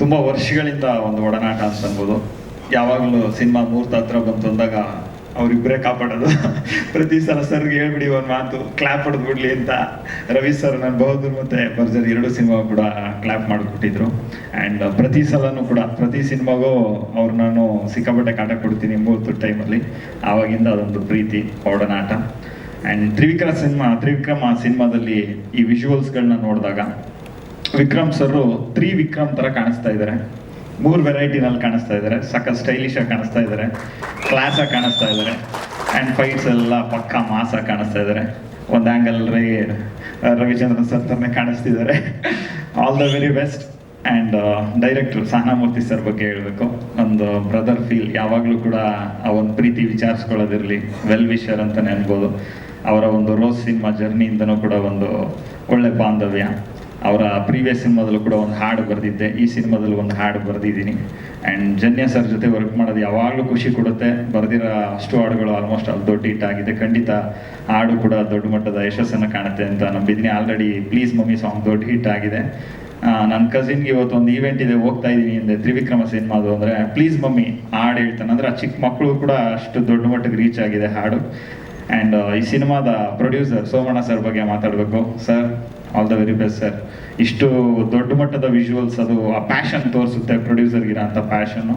ತುಂಬ ವರ್ಷಗಳಿಂದ ಒಂದು ಒಡನಾಟ ಅಂತ ಅನ್ಬೋದು. ಯಾವಾಗಲೂ ಸಿನಿಮಾ ಮುಹೂರ್ತ ಹತ್ರ ಬಂತು ಅಂದಾಗ ಅವರಿಬ್ಬರೇ ಕಾಪಾಡೋದು. ಪ್ರತಿ ಸಲ ಸರ್ಗೆ ಹೇಳ್ಬಿಡಿ ಒಂದು ಮಾತು, ಕ್ಲಾಪ್ ಹೊಡೆದ್ಬಿಡ್ಲಿ ಅಂತ. ರವಿ ಸರ್, ನಾನು ಬಹದ್ದೂರ್ ಮತ್ತು ಬರ್ಜರ್ 2 ಸಿನಿಮಾ ಕೂಡ ಕ್ಲಾಪ್ ಮಾಡಿಕೊಟ್ಟಿದ್ರು. ಆ್ಯಂಡ್ ಪ್ರತಿ ಸಲನೂ ಕೂಡ, ಪ್ರತಿ ಸಿನಿಮಾಗೂ ಅವ್ರು ನಾನು ಸಿಕ್ಕಾಪಟ್ಟೆ ಕಾಟ ಕೊಡ್ತೀನಿ ಮುಹೂರ್ತ ಟೈಮಲ್ಲಿ. ಆವಾಗಿಂದ ಅದೊಂದು ಪ್ರೀತಿ, ಒಡನಾಟ. ಆ್ಯಂಡ್ ತ್ರಿವಿಕ್ರಮ ಸಿನಿಮಾದಲ್ಲಿ ಈ ವಿಜುವಲ್ಸ್ಗಳನ್ನ ನೋಡಿದಾಗ ವಿಕ್ರಮ್ ಸರು 3 ವಿಕ್ರಮ್ ಥರ ಕಾಣಿಸ್ತಾ ಇದ್ದಾರೆ. 3 ವೆರೈಟಿನಲ್ಲಿ ಕಾಣಿಸ್ತಾ ಇದ್ದಾರೆ. ಸಖತ್ ಸ್ಟೈಲಿಶಾಗಿ ಕಾಣಿಸ್ತಾ ಇದ್ದಾರೆ, ಕ್ಲಾಸಾಗಿ ಕಾಣಿಸ್ತಾ ಇದ್ದಾರೆ. ಆ್ಯಂಡ್ ಫೈಟ್ಸ್ ಎಲ್ಲ ಪಕ್ಕಾ ಮಾಸಾಗಿ ಕಾಣಿಸ್ತಾ ಇದ್ದಾರೆ. ಒಂದು ಆ್ಯಂಗಲ್ ರವಿಚಂದ್ರನ್ ಸರ್ ಥರನೇ ಕಾಣಿಸ್ತಿದ್ದಾರೆ. All the very best. And director Sahanamurthy sir ಬಗ್ಗೆ ಹೇಳಬೇಕು. ಒಂದು ಬ್ರದರ್ ಫೀಲ್, ಯಾವಾಗಲೂ ಕೂಡ ಅವನ ಪ್ರೀತಿ ವಿಚಾರಿಸ್ಕೊಳ್ಳೋದಿರಲಿ, ವೆಲ್ ವಿಷರ್ ಅಂತಲೇ ಅನ್ಬೋದು. ಅವರ ಒಂದು ರೋಸ್ ಸಿನಿಮಾ ಜರ್ನಿಯಿಂದನೂ ಕೂಡ ಒಂದು ಒಳ್ಳೆ ಬಾಂಧವ್ಯ. ಅವರ ಪ್ರೀವಿಯಸ್ ಸಿನಿಮಾದಲ್ಲೂ ಕೂಡ ಒಂದು ಹಾಡು ಬರೆದಿದ್ದೆ, ಈ ಸಿನಿಮಾದಲ್ಲಿ ಒಂದು ಹಾಡು ಬರೆದಿದ್ದೀನಿ. ಆ್ಯಂಡ್ ಜನ್ಯ ಸರ್ ಜೊತೆ ವರ್ಕ್ ಮಾಡೋದು ಯಾವಾಗಲೂ ಖುಷಿ ಕೊಡುತ್ತೆ. ಬರೆದಿರೋ ಅಷ್ಟು ಹಾಡುಗಳು ಆಲ್ಮೋಸ್ಟ್ ಅಲ್ಲಿ ದೊಡ್ಡ ಹಿಟ್ ಆಗಿದೆ. ಖಂಡಿತ ಹಾಡು ಕೂಡ ದೊಡ್ಡ ಮಟ್ಟದ ಯಶಸ್ಸನ್ನು ಕಾಣುತ್ತೆ ಅಂತ ನಂಬಿದ್ದೀನಿ. ಆಲ್ರೆಡಿ ಪ್ಲೀಸ್ ಮಮ್ಮಿ ಸಾಂಗ್ ದೊಡ್ಡ ಹಿಟ್ ಆಗಿದೆ. ನನ್ನ ಕಸಿನ್ಗೆ ಇವತ್ತು ಒಂದು ಈವೆಂಟ್ ಇದೆ, ಹೋಗ್ತಾ ಇದ್ದೀನಿ ಅಂದರೆ ತ್ರಿವಿಕ್ರಮ ಸಿನಿಮಾದು ಅಂದರೆ ಪ್ಲೀಸ್ ಮಮ್ಮಿ ಹಾಡು ಹೇಳ್ತಾನೆ. ಅಂದರೆ ಆ ಚಿಕ್ಕ ಮಕ್ಕಳು ಕೂಡ ಅಷ್ಟು ದೊಡ್ಡ ಮಟ್ಟಿಗೆ ರೀಚ್ ಆಗಿದೆ ಹಾಡು. ಆ್ಯಂಡ್ ಈ ಸಿನಿಮಾದ ಪ್ರೊಡ್ಯೂಸರ್ ಸೋಮಣ್ಣ ಸರ್ ಬಗ್ಗೆ ಮಾತಾಡಬೇಕು. Sir, all the very best sir. ಇಷ್ಟು ದೊಡ್ಡ ಮಟ್ಟದ ವಿಜುವಲ್ಸ್, ಅದು ಆ ಪ್ಯಾಷನ್ ತೋರಿಸುತ್ತೆ ಪ್ರೊಡ್ಯೂಸರ್ಗಿರೋ ಅಂಥ passion.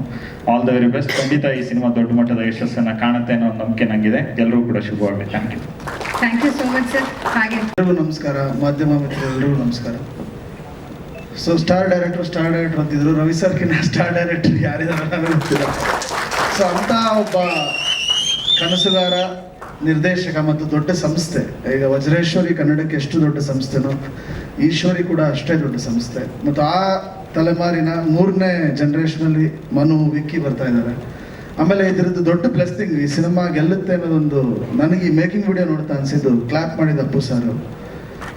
All the very best. ಖಂಡಿತ ಈ ಸಿನಿಮಾ ದೊಡ್ಡ ಮಟ್ಟದ ಯಶಸ್ಸನ್ನು ಕಾಣುತ್ತೆ ಅನ್ನೋ ನಂಬಿಕೆ ನನಗಿದೆ. ಎಲ್ಲರಿಗೂ ಕೂಡ ಶುಭವಾಗಲಿ. Thank you. Thank you so much sir. ಹಾಗೆ ಎಲ್ರಿಗೂ ನಮಸ್ಕಾರ, ಮಾಧ್ಯಮ ಮಿತ್ರರೆಲ್ಲರಿಗೂ ನಮಸ್ಕಾರ. ಸೊ ಸ್ಟಾರ್ ಡೈರೆಕ್ಟರ್ ಅಂತಿದ್ರು, ರವಿ ಸರ್ಕಿನ್ನ ಸ್ಟಾರ್ ಡೈರೆಕ್ಟರ್ ಯಾರಿದ್ದಾರೆ ನನಗೆ ಗೊತ್ತಿಲ್ಲ. ಸೊ ಅಂತ ಒಬ್ಬ ಕನಸುಗಾರ, ನಿರ್ದೇಶಕ ಮತ್ತು ದೊಡ್ಡ ಸಂಸ್ಥೆ, ಈಗ ವಜ್ರೇಶ್ವರಿ ಕನ್ನಡಕ್ಕೆ ಎಷ್ಟು ದೊಡ್ಡ ಸಂಸ್ಥೆನೋ ಈಶ್ವರಿ ಕೂಡ ಅಷ್ಟೇ ದೊಡ್ಡ ಸಂಸ್ಥೆ. ಮತ್ತು ಆ ತಲೆಮಾರಿನ 3ನೇ ಜನರೇಷನಲ್ಲಿ ಮನು, ವಿಕ್ಕಿ ಬರ್ತಾ ಇದ್ದಾರೆ. ಆಮೇಲೆ ಇದರದ್ದು ದೊಡ್ಡ ಬ್ಲೆಸ್ಸಿಂಗ್, ಈ ಸಿನಿಮಾ ಗೆಲ್ಲುತ್ತೆ ಅನ್ನೋದೊಂದು ನನಗೆ ಈ ಮೇಕಿಂಗ್ ವಿಡಿಯೋ ನೋಡ್ತಾ ಅನಿಸಿದ್ದು. ಕ್ಲಾಪ್ ಮಾಡಿದ ಅಪ್ಪು ಸರ್,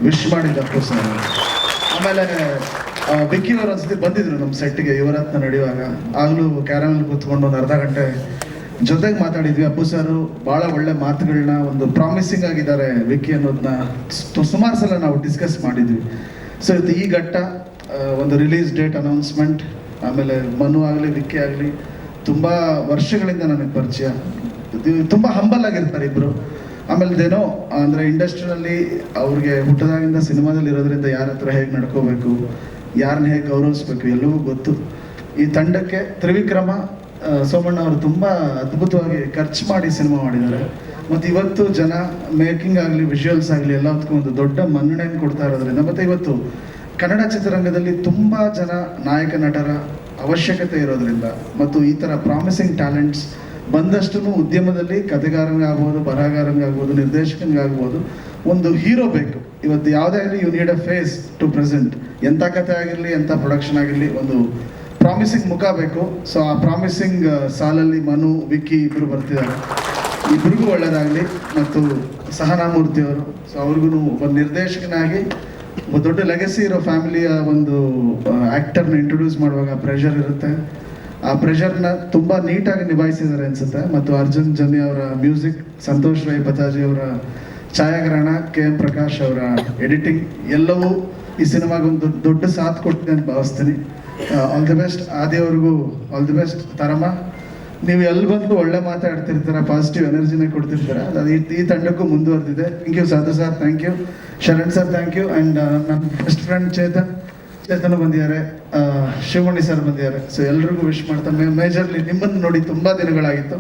ವಿಶ್ ಮಾಡಿದ ಅಪ್ಪು ಸರ್. ಆಮೇಲೆ ವಿಕ್ಕಿ ಅವರು ಒಂದ್ಸತಿ ಬಂದಿದ್ರು ನಮ್ಮ ಸೆಟ್ಗೆ ಯುವರತ್ನ ನಡೆಯುವಾಗ. ಆಗಲೂ ಕ್ಯಾರಮಲ್ಲಿ ಕೂತ್ಕೊಂಡು ಒಂದು ಅರ್ಧ ಗಂಟೆ ಜೊತೆಗೆ ಮಾತಾಡಿದ್ವಿ. ಅಪ್ಪು ಸರ್ ಭಾಳ ಒಳ್ಳೆ ಮಾತುಗಳನ್ನ, ಒಂದು ಪ್ರಾಮಿಸಿಂಗ್ ಆಗಿದ್ದಾರೆ ವಿಕ್ಕಿ ಅನ್ನೋದನ್ನ ಸುಮಾರು ಸಲ ನಾವು ಡಿಸ್ಕಸ್ ಮಾಡಿದ್ವಿ. ಸೊ ಇದು ಈ ಘಟ್ಟ, ಒಂದು ರಿಲೀಸ್ ಡೇಟ್ ಅನೌನ್ಸ್ಮೆಂಟ್, ಆಮೇಲೆ ಮನು ಆಗಲಿ ವಿಕ್ಕಿ ಆಗಲಿ ತುಂಬ ವರ್ಷಗಳಿಂದ ನನಗೆ ಪರಿಚಯ. ತುಂಬ ಹಂಬಲ್ ಆಗಿರ್ತಾರೆ ಇಬ್ಬರು. ಆಮೇಲೆದೇನೋ ಅಂದರೆ ಇಂಡಸ್ಟ್ರಿನಲ್ಲಿ ಅವ್ರಿಗೆ ಹುಟ್ಟದಾಗಿಂದ ಸಿನಿಮಾದಲ್ಲಿ ಇರೋದ್ರಿಂದ ಯಾರ ಹತ್ರ ಹೇಗೆ ನಡ್ಕೋಬೇಕು, ಯಾರನ್ನ ಹೇಗೆ ಗೌರವಿಸ್ಬೇಕು ಎಲ್ಲವೂ ಗೊತ್ತು. ಈ ತಂಡಕ್ಕೆ ತ್ರಿವಿಕ್ರಮ ಸೋಮಣ್ಣ ಅವರು ತುಂಬ ಅದ್ಭುತವಾಗಿ ಖರ್ಚು ಮಾಡಿ ಸಿನಿಮಾ ಮಾಡಿದ್ದಾರೆ. ಮತ್ತು ಇವತ್ತು ಜನ ಮೇಕಿಂಗ್ ಆಗಲಿ, ವಿಜುವಲ್ಸ್ ಆಗಲಿ ಎಲ್ಲದಕ್ಕೂ ಒಂದು ದೊಡ್ಡ ಮನ್ನಣೆಯನ್ನು ಕೊಡ್ತಾ ಇರೋದ್ರಿಂದ, ಮತ್ತು ಇವತ್ತು ಕನ್ನಡ ಚಿತ್ರರಂಗದಲ್ಲಿ ತುಂಬ ಜನ ನಾಯಕ ನಟರ ಅವಶ್ಯಕತೆ ಇರೋದ್ರಿಂದ, ಮತ್ತು ಈ ಥರ ಪ್ರಾಮಿಸಿಂಗ್ ಟ್ಯಾಲೆಂಟ್ಸ್ ಬಂದಷ್ಟು ಉದ್ಯಮದಲ್ಲಿ ಕಥೆಗಾರನಿಗಾಗ್ಬೋದು, ಬರಹಗಾರನಿಗಾಗ್ಬೋದು, ನಿರ್ದೇಶಕನಿಗಾಗ್ಬೋದು ಒಂದು ಹೀರೋ ಬೇಕು. ಇವತ್ತು ಯಾವುದೇ ಆಗಲಿ you need a face to present. ಎಂಥ ಕಥೆ ಆಗಿರಲಿ, ಎಂಥ ಪ್ರೊಡಕ್ಷನ್ ಆಗಿರಲಿ, ಒಂದು ಪ್ರಾಮಿಸಿಂಗ್ ಮುಖ ಬೇಕು. ಸೊ ಆ ಪ್ರಾಮಿಸಿಂಗ್ ಸಾಲಲ್ಲಿ ಮನು, ವಿಕ್ಕಿ ಇಬ್ಬರು ಬರ್ತಿದ್ದಾರೆ. ಇಬ್ರಿಗೂ ಒಳ್ಳೆಯದಾಗಲಿ. ಮತ್ತು ಸಹನಾಮೂರ್ತಿ ಅವರು, ಸೊ ಅವ್ರಿಗೂ ಒಬ್ಬ ನಿರ್ದೇಶಕನಾಗಿ ಒಬ್ಬ ದೊಡ್ಡ ಲೆಗಸಿ ಇರೋ ಫ್ಯಾಮಿಲಿಯ ಒಂದು ಆ್ಯಕ್ಟರ್ನ ಇಂಟ್ರೊಡ್ಯೂಸ್ ಮಾಡುವಾಗ ಪ್ರೆಷರ್ ಇರುತ್ತೆ. ಆ ಪ್ರೆಷರ್ನ ತುಂಬ ನೀಟಾಗಿ ನಿಭಾಯಿಸಿದ್ದಾರೆ ಅನಿಸುತ್ತೆ. ಮತ್ತು ಅರ್ಜುನ್ ಜನ್ಯ ಅವರ ಮ್ಯೂಸಿಕ್, ಸಂತೋಷ್ ರೈ ಬತಾಜಿ ಅವರ ಛಾಯಾಗ್ರಹಣ, KM ಪ್ರಕಾಶ್ ಅವರ ಎಡಿಟಿಂಗ್ ಎಲ್ಲವೂ ಈ ಸಿನಿಮಾಗೊಂದು ದೊಡ್ಡ ಸಾಥ್ ಕೊಟ್ಟಿದೆ ಅಂತ ಭಾವಿಸ್ತೀನಿ. All the best. ಆದಿಯವ್ರಿಗೂ ಆಲ್ ದಿ ಬೆಸ್ಟ್. ತರಮ್ಮ, ನೀವು ಎಲ್ಲಿ ಬಂದು ಒಳ್ಳೆ ಮಾತಾಡ್ತಿರ್ತೀರ, ಪಾಸಿಟಿವ್ ಎನರ್ಜಿನೇ ಕೊಡ್ತಿರ್ತೀರ. ಅದು ಈ ತಂಡಕ್ಕೂ ಮುಂದುವರೆದಿದೆ. Thank you Sadhu sir, thank you Sharan sir, thank you. And ನನ್ನ ಬೆಸ್ಟ್ ಫ್ರೆಂಡ್ ಚೇತನ್ ಬಂದಿದ್ದಾರೆ, ಶಿವಮಣಿ ಸರ್ ಬಂದಿದ್ದಾರೆ. ಸೊ ಎಲ್ರಿಗೂ ವಿಶ್ ಮಾಡ್ತಾ, ಮೇಜರ್ಲಿ ನಿಮ್ಮನ್ನು ನೋಡಿ ತುಂಬ ದಿನಗಳಾಗಿತ್ತು.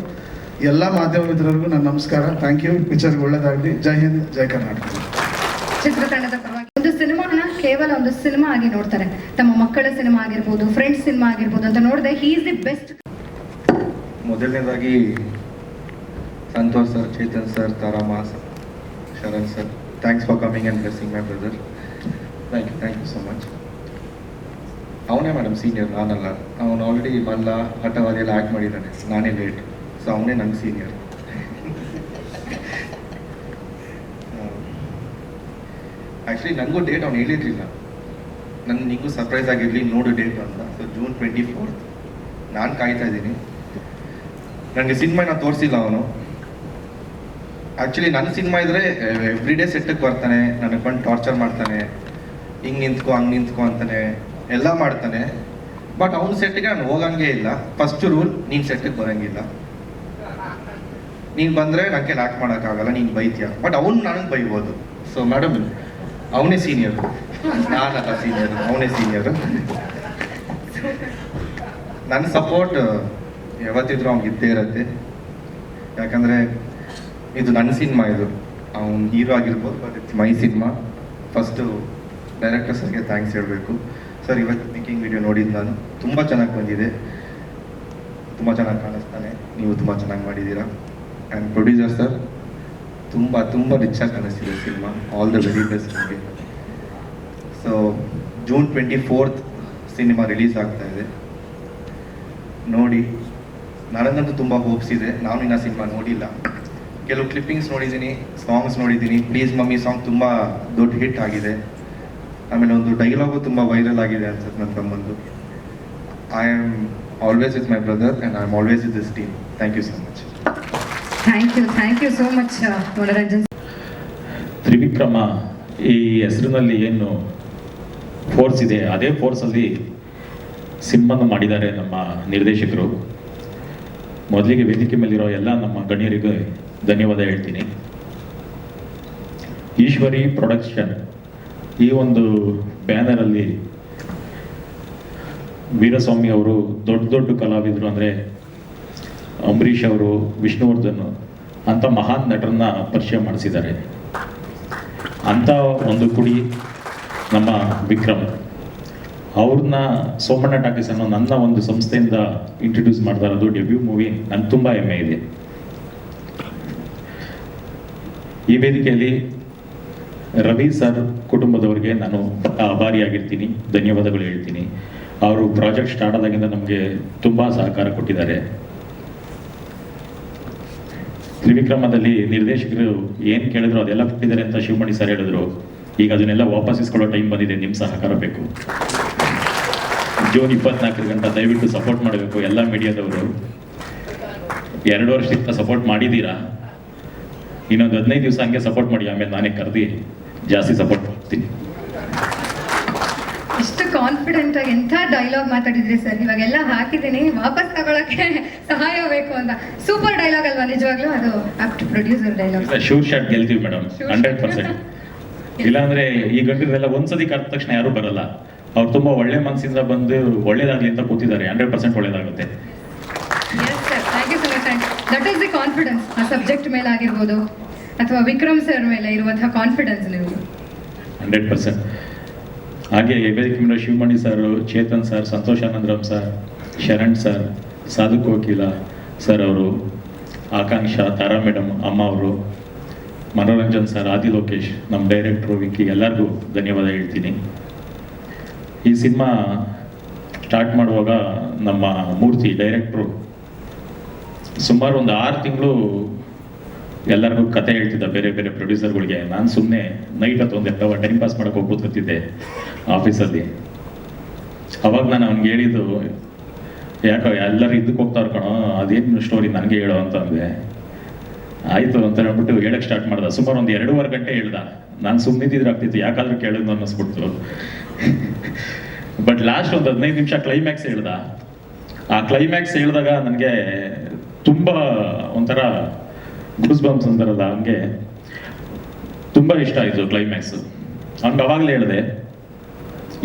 ಎಲ್ಲ ಮಾಧ್ಯಮ ಮಿತ್ರರಿಗೂ ನನ್ನ ನಮಸ್ಕಾರ. Thank you. ಪಿಕ್ಚರ್ಗೆ ಒಳ್ಳೆಯದಾಗಲಿ. ಜೈ ಹಿಂದ್, ಜೈ ಕರ್ನಾಟಕ. ಚಿತ್ರತಂಡದ ಪರವಾಗಿ ಒಂದು ಸಿನಿಮಾನ ಕೇವಲ ಒಂದು ಸಿನಿಮಾ ಆಗಿ ನೋಡ್ತಾರೆ. ತಮ್ಮ ಮಕ್ಕಳ ಸಿನಿಮಾ ಆಗಿರ್ಬೋದು, ಫ್ರೆಂಡ್ಸ್ ಸಿನಿಮಾ ಆಗಿರ್ಬೋದು ಅಂತ ನೋಡಿದೆ. He is the best. ಮೊದಲನೇದಾಗಿ ಸಂತೋಷ್ ಸರ್, ಚೇತನ್ ಸರ್, ತಾರಾಮ sir, Sharan sir, thanks for coming and blessing my brother. Thank you so much. ಅವನೇ ಮೇಡಮ್ ಸೀನಿಯರ್, ನಾನಲ್ಲ. ಅವನು ಆಲ್ರೆಡಿ ಮಲ್ಲ, ಹಠವಾದಿ ಎಲ್ಲ ಆ್ಯಕ್ಟ್ ಮಾಡಿದ್ದಾನೆ, ನಾನೇ ಲೇಟ್. ಸೊ ಅವನೇ ನಂಗೆ ಸೀನಿಯರ್. ಆ್ಯಕ್ಚುಲಿ ನನಗೂ ಡೇಟ್ ಅವ್ನು ಹೇಳಿರಲಿಲ್ಲ. ನಿಂಗೂ ಸರ್ಪ್ರೈಸ್ ಆಗಿರಲಿ, ನೋಡು ಡೇಟ್ ಅಂತ. ಸೊ June 24 ನಾನು ಕಾಯ್ತಾ ಇದ್ದೀನಿ. ನನಗೆ ಸಿನಿಮಾನ ತೋರಿಸಿಲ್ಲ ಅವನು. ಆ್ಯಕ್ಚುಲಿ ನನ್ನ ಸಿನಿಮಾ ಇದ್ದರೆ ಎವ್ರಿ ಡೇ ಸೆಟ್ಟಿಗೆ ಬರ್ತಾನೆ, ನನಗೆ ಬಂದು ಟಾರ್ಚರ್ ಮಾಡ್ತಾನೆ, ಹಿಂಗೆ ನಿಂತ್ಕೊ ಹಂಗೆ ನಿಂತ್ಕೊ ಅಂತಾನೆ, ಎಲ್ಲ ಮಾಡ್ತಾನೆ. ಬಟ್ ಅವ್ನ ಸೆಟ್ಟಿಗೆ ನಾನು ಹೋಗಂಗೆ ಇಲ್ಲ. ಫಸ್ಟ್ ರೂಲ್, ನೀನು ಸೆಟ್ಟಿಗೆ ಬರೋಂಗಿಲ್ಲ. ನೀನು ಬಂದರೆ ನನಗೆ ಲ್ಯಾಕ್ ಮಾಡೋಕ್ಕಾಗಲ್ಲ, ನೀನು ಬೈತೀಯ. ಬಟ್ ಅವ್ನು ನನಗೆ ಬೈಬೋದು. ಸೊ ಮೇಡಮ್, ಅವನೇ ಸೀನಿಯರು, ನಾನಲ್ಲ ಸೀನಿಯರು, ಅವನೇ ಸೀನಿಯರು. ನನ್ನ ಸಪೋರ್ಟ್ ಯಾವತ್ತಿದ್ರೂ ಅವ್ನಿಗೆ ಇದ್ದೇ ಇರುತ್ತೆ. ಯಾಕಂದರೆ ಇದು ನನ್ನ ಸಿನಿಮಾ, ಇದು ಅವ್ನು ಹೀರೋ ಆಗಿರ್ಬೋದು, but it's my cinema. First director ಸರ್ಗೆ ಥ್ಯಾಂಕ್ಸ್ ಹೇಳಬೇಕು. ಸರ್, ಇವತ್ತು ಮೇಕಿಂಗ್ ವಿಡಿಯೋ ನೋಡಿದ್ದು ನಾನು, ತುಂಬ ಚೆನ್ನಾಗಿ ಬಂದಿದೆ, ತುಂಬ ಚೆನ್ನಾಗಿ ಕಾಣಿಸ್ತಾನೆ, ನೀವು ತುಂಬ ಚೆನ್ನಾಗಿ ಮಾಡಿದ್ದೀರಾ. ಆ್ಯಂಡ್ ಪ್ರೊಡ್ಯೂಸರ್ ಸರ್, ತುಂಬ ರಿಚಾಗಿ ಕಾಣಿಸ್ತಿದೆ cinema. All the very best ನಿಮಗೆ. ಸೊ June 24 ಸಿನಿಮಾ ರಿಲೀಸ್ ಆಗ್ತಾ ಇದೆ, ನೋಡಿ. ನನಗಂತೂ ತುಂಬ ಹೋಪ್ಸ್ ಇದೆ. ನಾನು ಇನ್ನು ಸಿನಿಮಾ ನೋಡಿಲ್ಲ, ಕೆಲವು ಕ್ಲಿಪ್ಪಿಂಗ್ಸ್ ನೋಡಿದ್ದೀನಿ, ಸಾಂಗ್ಸ್ ನೋಡಿದ್ದೀನಿ. ಪ್ಲೀಸ್ ಮಮ್ಮಿ ಸಾಂಗ್ ತುಂಬ ದೊಡ್ಡ ಹಿಟ್ ಆಗಿದೆ. ಆಮೇಲೆ ಒಂದು ಡೈಲಾಗು ತುಂಬ ವೈರಲ್ ಆಗಿದೆ ಅನ್ಸುತ್ತೆ ನನ್ನ ತಮ್ಮಂದು. I am always with my brother and I am always with this team. Thank you so much. Thank you so much Manoranjan. Trivikrama ಈ ಹೆಸರಿನಲ್ಲಿ ಏನು ಫೋರ್ಸ್ ಇದೆ, ಅದೇ ಫೋರ್ಸಲ್ಲಿ ಸಿನಿಮಾನ ಮಾಡಿದ್ದಾರೆ ನಮ್ಮ ನಿರ್ದೇಶಕರು. ಮೊದಲಿಗೆ ವೇದಿಕೆ ಮೇಲಿರೋ ಎಲ್ಲ ನಮ್ಮ ಗಣ್ಯರಿಗೆ ಧನ್ಯವಾದ ಹೇಳ್ತೀನಿ. ಈಶ್ವರಿ ಪ್ರೊಡಕ್ಷನ್ ಈ ಒಂದು ಬ್ಯಾನರಲ್ಲಿ ವೀರಸ್ವಾಮಿ ಅವರು ದೊಡ್ಡ ದೊಡ್ಡ ಕಲಾವಿದರು ಅಂದರೆ ಅಂಬರೀಷ್ ಅವರು, ವಿಷ್ಣುವರ್ಧನ್ ಅಂಥ ಮಹಾನ್ ನಟರನ್ನ ಪರಿಚಯ ಮಾಡಿಸಿದ್ದಾರೆ. ಅಂಥ ಒಂದು ಕುಡಿ ನಮ್ಮ ವಿಕ್ರಮ್ ಅವ್ರನ್ನ ಸೋಮಣ್ಣ ಟಾಕೀಸ್ ಅನ್ನೋ ನನ್ನ ಒಂದು ಸಂಸ್ಥೆಯಿಂದ ಇಂಟ್ರೊಡ್ಯೂಸ್ ಮಾಡ್ತಾ ಇರೋದು ಡೆಬ್ಯೂ ಮೂವಿ. ನನಗೆ ತುಂಬ ಹೆಮ್ಮೆ ಇದೆ. ಈ ವೇದಿಕೆಯಲ್ಲಿ ರವಿ ಸರ್ ಕುಟುಂಬದವರಿಗೆ ನಾನು ಆಭಾರಿಯಾಗಿರ್ತೀನಿ, ಧನ್ಯವಾದಗಳು ಹೇಳ್ತೀನಿ. ಅವರು ಪ್ರಾಜೆಕ್ಟ್ ಸ್ಟಾರ್ಟ್ ಆದಾಗಿಂದ ನಮಗೆ ತುಂಬ ಸಹಕಾರ ಕೊಟ್ಟಿದ್ದಾರೆ. ತ್ರಿವಿಕ್ರಮದಲ್ಲಿ ನಿರ್ದೇಶಕರು ಏನು ಕೇಳಿದ್ರು ಅದೆಲ್ಲ ಕೊಟ್ಟಿದ್ದಾರೆ ಅಂತ ಶಿವಮಣಿ ಸರ್ ಹೇಳಿದ್ರು. ಈಗ ಅದನ್ನೆಲ್ಲ ವಾಪಸ್ ಇಸ್ಕೊಳ್ಳೋ ಟೈಮ್ ಬಂದಿದೆ, ನಿಮ್ಮ ಸಹಕಾರ ಬೇಕು. ಜೂನ್ 24 ಗಂಟೆ ದಯವಿಟ್ಟು ಸಪೋರ್ಟ್ ಮಾಡಬೇಕು ಎಲ್ಲ ಮೀಡಿಯಾದವರು. 2 ವರ್ಷದಿಂದ ಸಪೋರ್ಟ್ ಮಾಡಿದ್ದೀರಾ, ಇನ್ನೊಂದು 15 ದಿವಸ ಹಂಗೆ ಸಪೋರ್ಟ್ ಮಾಡಿ, ಆಮೇಲೆ ನಾನೇ ಕರೆದಿ ಜಾಸ್ತಿ ಸಪೋರ್ಟ್ ಮಾಡ್ತೀನಿ. ಇಷ್ಟು ಕಾನ್ಫಿಡೆಂಟ್ ಆಗಿ ಎಂಥ ಡೈಲಾಗ್ ಮಾತಾಡಿದ್ರಿ ಸರ್. ಇವಾಗೆಲ್ಲ ಹಾಕಿದ್ದೀನಿ, ವಾಪಸ್ ತಗೊಳಕ್ಕೆ ಸಹಾಯ ಬೇಕು ಅಂತ. ಸೂಪರ್ ಡೈಲಾಗ್ ಅಲ್ವಾ ನಿಜವಾಗ್ಲೂ? ಅದು apt producer dialogue. Sure shot ಗೆಲ್ತೀವಿ ಮೇಡಮ್, 100%. ಇಲ್ಲಾಂದ್ರೆ ಈ ಗಂಟೆಲ್ಲ ಒಂದ್ಸತಿ ಕರೆದ ತಕ್ಷಣ ಯಾರು ಬರಲ್ಲ. ಅವ್ರು ತುಂಬಾ ಒಳ್ಳೆ ಮನಸ್ಸಿಂದ ಬಂದು ಒಳ್ಳೇದಾಗ್ಲಿ ಅಂತ ಕೂತಿದ್ದಾರೆ. 100% ಒಳ್ಳೇದಾಗುತ್ತೆ. Yes sir, thank you so much. That is the confidence. ಆ ಸಬ್ಜೆಕ್ಟ್ ಮೇಲೆ ಆಗಿರ್ಬೋದು ಅಥವಾ ವಿಕ್ರಮ್ ಸರ್ ಮೇಲೆ ಇರುವಂತಹ ಕಾನ್ಫಿಡೆನ್ಸ್ ನೀವು. 100%. ಹಾಗೆ ವೇದಿಕೆ ಮೇಲೆ Sivamani sir, Chethan sir, Santosh Anandaram sir, Sharan sir, ಸಾಧು ಕೋಕಿಲ ಸರ್ ಅವರು, ಆಕಾಂಕ್ಷಾ, ತಾರಾ ಮೇಡಮ್, ಅಮ್ಮ ಅವರು, ಮನೋರಂಜನ್ ಸರ್, ಆದಿ ಲೋಕೇಶ್, ನಮ್ಮ ಡೈರೆಕ್ಟ್ರು ವಿಕ್ಕಿ, ಎಲ್ಲರಿಗೂ ಧನ್ಯವಾದ ಹೇಳ್ತೀನಿ. ಈ ಸಿನಿಮಾ ಸ್ಟಾರ್ಟ್ ಮಾಡುವಾಗ ನಮ್ಮ ಮೂರ್ತಿ ಡೈರೆಕ್ಟ್ರು ಸುಮಾರು ಒಂದು 6 ತಿಂಗಳು ಎಲ್ಲರಿಗೂ ಕತೆ ಹೇಳ್ತಿದ್ದ, ಬೇರೆ ಬೇರೆ ಪ್ರೊಡ್ಯೂಸರ್ಗಳಿಗೆ. ನಾನು ಸುಮ್ಮನೆ ನೈಟ್ ಹೊತ್ತು ಒಂದು 2 ಟೈಮ್ ಪಾಸ್ ಮಾಡೋಕೆ ಹೋಗಿ ಕೂತ್ಕೊತಿದ್ದೆ ಆಫೀಸಲ್ಲಿ. ಅವಾಗ ನಾನು ಅವ್ನಿಗೆ ಹೇಳಿದ್ದು, ಯಾಕೋ ಎಲ್ಲರೂ ಇದಕ್ಕೆ ಹೋಗ್ತಾವ್ರು ಕಣೋ, ಅದೇನು ಸ್ಟೋರಿ ನನಗೆ ಹೇಳೋ ಅಂತ ಅಂದೆ. ಆಯಿತು ಅಂತ ಹೇಳ್ಬಿಟ್ಟು ಹೇಳಕ್ಕೆ ಸ್ಟಾರ್ಟ್ ಮಾಡ್ದ. ಸುಮಾರು ಒಂದು 2.5 ಗಂಟೆ ಹೇಳ್ದ. ನಾನು ಸುಮ್ಮನಿದ್ರೆ ಆಗ್ತಿತ್ತು, ಯಾಕಾದ್ರೂ ಕೇಳಿದ್ನು ಅನ್ನಿಸ್ಬಿಡ್ತು. ಬಟ್ ಲಾಸ್ಟ್ ಒಂದು 15 ನಿಮಿಷ ಕ್ಲೈಮ್ಯಾಕ್ಸ್ ಹೇಳ್ದ. ಆ ಕ್ಲೈಮ್ಯಾಕ್ಸ್ ಹೇಳಿದಾಗ ನನಗೆ ತುಂಬ ಒಂಥರ ಗೂಸ್ ಬಂಪ್ಸ್ ಅಂತಾರಲ್ಲ, ಹಂಗೆ ತುಂಬ ಇಷ್ಟ ಆಯಿತು ಕ್ಲೈಮ್ಯಾಕ್ಸ್. ಹಂಗೆ ಅವಾಗಲೇ ಹೇಳಿದೆ,